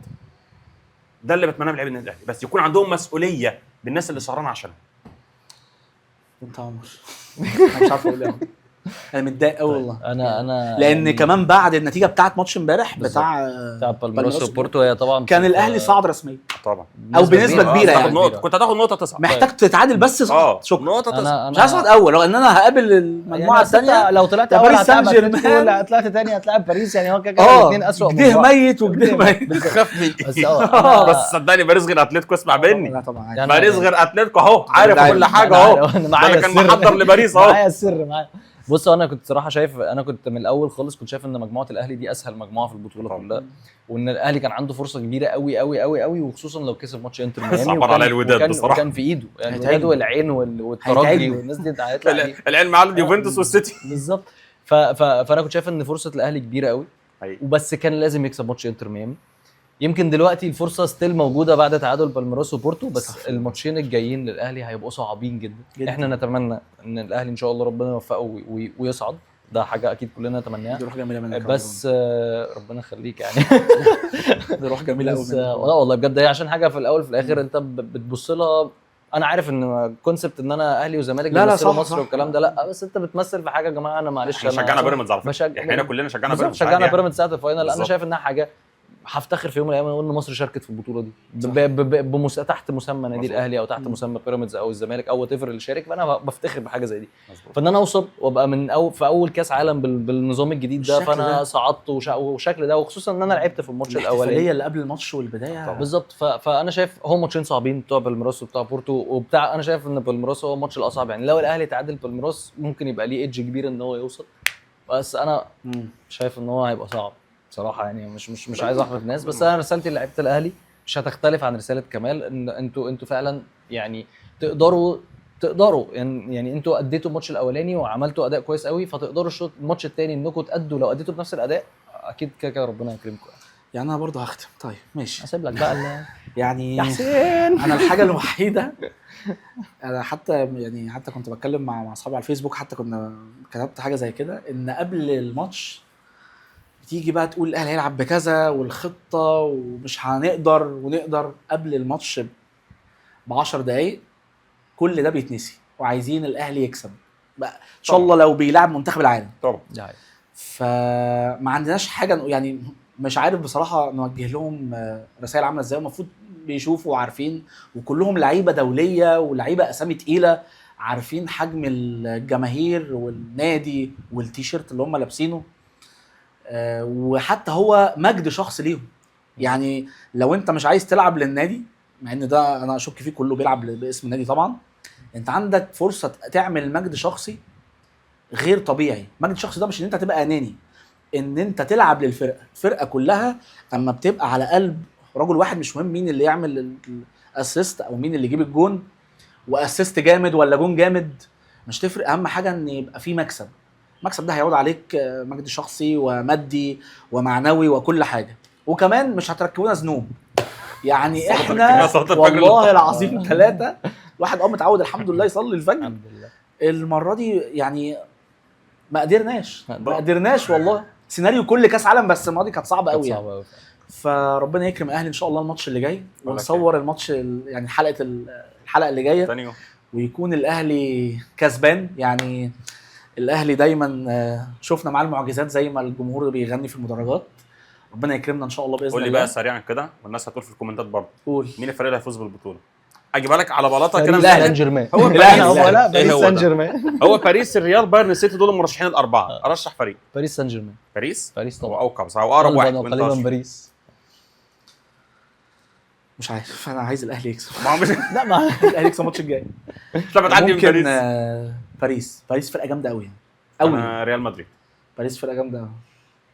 Speaker 3: ده اللي بتمناه من لعيبه النادي الاهلي، بس يكون عندهم مسؤوليه بالناس اللي سهرانه عشانها.
Speaker 2: انت عمر انا مش عارف اقول ايه. انا متضايق قوي والله.
Speaker 1: انا
Speaker 2: لان كمان بعد النتيجه بتاعت ماتش امبارح بتاع
Speaker 1: بالميراس وبورتو هي طبعا
Speaker 2: كان الاهلي صعد رسميا
Speaker 3: طبعا
Speaker 2: او بنسبه كبيره يعني.
Speaker 3: كنت هتاخد نقطه تصعد.
Speaker 2: محتاج تتعادل بس صعد. شكرا.
Speaker 3: نقطه تصعد.
Speaker 2: مش هصعد اول لو ان انا هقابل المجموعه الثانيه.
Speaker 1: لو طلعت اول هتلعب اتلتيكو ولا طلعت ثاني هتلعب باريس. يعني هو كده الاثنين اسوء
Speaker 2: جده ميت وجده ميت.
Speaker 3: بس صدقني باريس غير اتلتيكو. اسمع مني.
Speaker 2: لا طبعا
Speaker 3: باريس غير اتلتيكو اهو. عارف كل حاجه اهو. ده كان محضر لباريس اهو.
Speaker 1: معايا السر معايا. بص انا كنت صراحه شايف انا كنت من الاول خالص كنت شايف ان مجموعه الاهلي دي اسهل مجموعه في البطوله كلها. وان الاهلي كان عنده فرصه كبيره قوي قوي قوي قوي وخصوصا لو كسب ماتش انتر ميامي.
Speaker 3: صعب على الوداد بصراحه.
Speaker 1: كان في ايده يعني الوداد والعين والترجي والناس دي هيطلع
Speaker 3: العين مع اليوفنتوس والسيتي
Speaker 1: بالظبط. فانا كنت شايف ان فرصه الاهلي كبيره قوي وبس كان لازم يكسب ماتش انتر ميامي. يمكن دلوقتي الفرصه ستيل موجوده بعد تعادل بالميراس وبورتو، بس
Speaker 2: صح.
Speaker 1: الماتشين الجايين للاهلي هيبقوا صعبين جدا.
Speaker 2: جداً.
Speaker 1: احنا نتمنى ان الاهلي ان شاء الله ربنا يوفقه ويصعد، ده حاجه اكيد كلنا نتمناها.
Speaker 2: دي روح جميله منك
Speaker 1: بس ربنا يخليك يعني.
Speaker 2: دي روح جميله قوي
Speaker 1: بس لا والله بجد هي عشان حاجه في الاول في الاخر انت بتبص لها. انا عارف ان كونسبت ان انا اهلي وزمالك
Speaker 2: لا
Speaker 1: بيمثلوا
Speaker 2: صح
Speaker 1: مصر
Speaker 2: صح.
Speaker 1: والكلام ده، لا بس انت بتمثل في حاجه يا جماعه. انا معلش
Speaker 3: احنا شجعنا بيراميدز على فكره، احنا كلنا شجعنا بيراميدز،
Speaker 1: شجعنا
Speaker 3: عادي
Speaker 1: بيراميدز ساعه الفاينل. انا
Speaker 3: بالظبط.
Speaker 1: شايف انها حاجه هفتخر في يوم من الايام اقول ان مصر شاركت في البطوله دي تحت مسمى نادي
Speaker 3: مظبوط.
Speaker 1: الاهلي او تحت مسمى بيراميدز او الزمالك او وات ايفر اللي شارك، فانا بفتخر بحاجه زي دي.
Speaker 3: مظبوط.
Speaker 1: فان انا اوصل وابقى من في اول كاس عالم بالنظام الجديد ده،
Speaker 2: بالشكل
Speaker 1: فانا
Speaker 2: ده.
Speaker 1: صعدت وشكل ده، وخصوصا ان انا لعبت في الماتش الاولاني
Speaker 2: الاحتفاليه اللي قبل الماتش والبدايه
Speaker 1: بالظبط. فانا شايف هم ماتشين صعبين بتوع بالميراس وبتاع بورتو وبتاع. انا شايف ان بالميراس هو الماتش الاصعب، يعني لو الاهلي تعادل بالميراس ممكن يبقى ليه ايدج كبير ان هو يوصل، بس انا شايف ان هو هيبقى صعب بصراحه. يعني مش عايز احرج الناس، بس انا رسالتي لعيبه الاهلي مش هتختلف عن رساله كمال، ان انتوا فعلا يعني تقدروا يعني انتوا اديتوا الماتش الاولاني وعملتوا اداء كويس قوي، فتقدروا الماتش الثاني انكم تادوا لو اديتوا بنفس الاداء اكيد كده ربنا يكرمكم.
Speaker 2: يعني انا برضه هختم. طيب ماشي،
Speaker 1: هسيب لك بقى
Speaker 2: يعني
Speaker 1: يا حسين.
Speaker 2: انا الحاجه الوحيده انا حتى كنت بتكلم مع اصحابي على الفيسبوك، حتى كنا كتبت حاجه زي كده، ان قبل الماتش بتيجي بقى تقول الاهلي هيلعب بكذا والخطه ومش ونقدر قبل الماتش ب10 دقايق كل ده بيتنسي، وعايزين الاهلي يكسب بقى ان شاء الله لو بيلعب منتخب العالم
Speaker 3: طبعا.
Speaker 2: فما عندناش حاجه يعني. مش عارف بصراحه نوجه لهم رسائل عامله ازاي. المفروض بيشوفوا وعارفين، وكلهم لعيبه دوليه ولعيبه اسامي تقيله، عارفين حجم الجماهير والنادي والتيشيرت اللي هم لابسينه. وحتى هو مجد شخص ليهم. يعني لو انت مش عايز تلعب للنادي، مع ان ده انا اشك فيه كله بيلعب باسم النادي طبعا، انت عندك فرصه تعمل مجد شخصي غير طبيعي. مجد شخصي ده مش ان انت تبقى اناني، ان انت تلعب للفرقه. الفرقه كلها اما بتبقى على قلب رجل واحد، مش مهم مين اللي يعمل الاسيست او مين اللي يجيب الجون، واسيست جامد ولا جون جامد مش تفرق، اهم حاجه ان يبقى في مكسب. المكسب ده هيعود عليك مجد شخصي ومادي ومعنوي وكل حاجه. وكمان مش هتركبونا ذنوب، يعني احنا والله العظيم 3 واحد متعود الحمد لله يصلي الفجر.
Speaker 1: الحمد لله.
Speaker 2: المره دي يعني ما قدرناش والله. سيناريو كل كاس عالم، بس المره دي كانت صعبه قوي يعني. فربنا يكرم الاهلي ان شاء الله الماتش اللي جاي، ونصور الماتش يعني الحلقه اللي جايه، ويكون الاهلي كسبان. يعني الاهلي دايما شفنا معاه المعجزات زي ما الجمهور بيغني في المدرجات. ربنا يكرمنا ان شاء الله باذن الله.
Speaker 3: قول لي بقى سريعا كده، والناس هتقول في الكومنتات برضه،
Speaker 2: قول
Speaker 3: مين الفريق اللي هيفوز بالبطوله؟ اجيبها لك على بلاطه كده.
Speaker 1: باريس سان جيرمان.
Speaker 3: هو
Speaker 1: باريس سان جيرمان.
Speaker 3: هو باريس، الريال، بايرن، السيتي، دول المرشحين الاربعه. ارشح فريق
Speaker 1: باريس سان جيرمان.
Speaker 3: باريس
Speaker 1: طبعا.
Speaker 3: هو اوقع بصراحه، اقرب واحد
Speaker 1: غالبا باريس.
Speaker 2: مش عارف، انا عايز الاهلي يكسب.
Speaker 1: لا ما
Speaker 2: الاهلي يكسب الماتش الجاي.
Speaker 3: طب بتعدي من
Speaker 2: باريس. باريس فرقه جامده قوي قوي.
Speaker 3: انا ريال مدريد.
Speaker 2: باريس فرقه جامده قوي.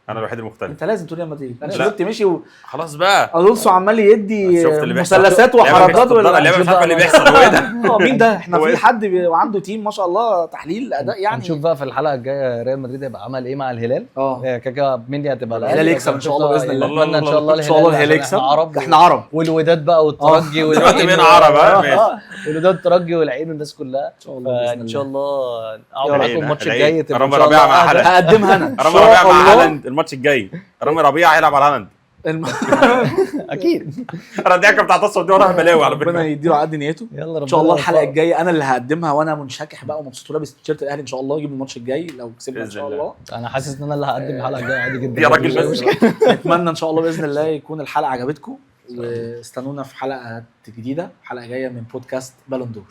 Speaker 3: انا الوحيد المختلف.
Speaker 2: انت لازم تقول ريال مدريد. انا شفت مشي
Speaker 3: خلاص بقى.
Speaker 2: الونسو عمال يدي مثلثات وحركات
Speaker 3: اللعبه مش عارف اللي بيحصل. هو ايه ده؟
Speaker 2: مين ده؟ احنا في حد وعنده تيم ما شاء الله تحليل اداء يعني.
Speaker 1: هنشوف بقى في الحلقه الجايه ريال مدريد هيبقى عمل ايه مع الهلال. كده مين اللي هتبقى
Speaker 2: الهلال يكسب ان شاء الله باذن الله.
Speaker 1: اتمنى ان شاء الله
Speaker 2: الهلال يكسب. احنا عرب
Speaker 1: والوداد بقى والترجي
Speaker 3: دلوقتي بقينا عرب.
Speaker 1: والوداد الترجي والعين والناس كلها
Speaker 2: ان شاء الله.
Speaker 1: ان شاء الله اقعد معاكم الماتش الجاي
Speaker 3: تبقى رامي ربيعه مع هالاند.
Speaker 2: هقدمها انا
Speaker 3: رامي ربيعه مع هالاند الماتش الجاي. رامي ربيعه هيلعب على هالاند
Speaker 1: اكيد.
Speaker 3: انا الضحكه بتاعت الصوت دي وراها بلاوي على فكره.
Speaker 2: ربنا يديله عقد نيته. ان شاء الله الحلقه الجايه انا اللي هقدمها، وانا منشكح بقى ومبسوط لابس تيشيرت الاهلي ان شاء الله. اجيب الماتش الجاي لو كسبنا ان شاء الله.
Speaker 1: انا حاسس ان انا اللي هقدم الحلقه الجايه عادي جدا
Speaker 3: يا راجل بس.
Speaker 2: اتمنى ان شاء الله باذن الله يكون الحلقه عجبتكم، واستنونا في حلقه جديده، حلقه جايه من بودكاست بالون دور.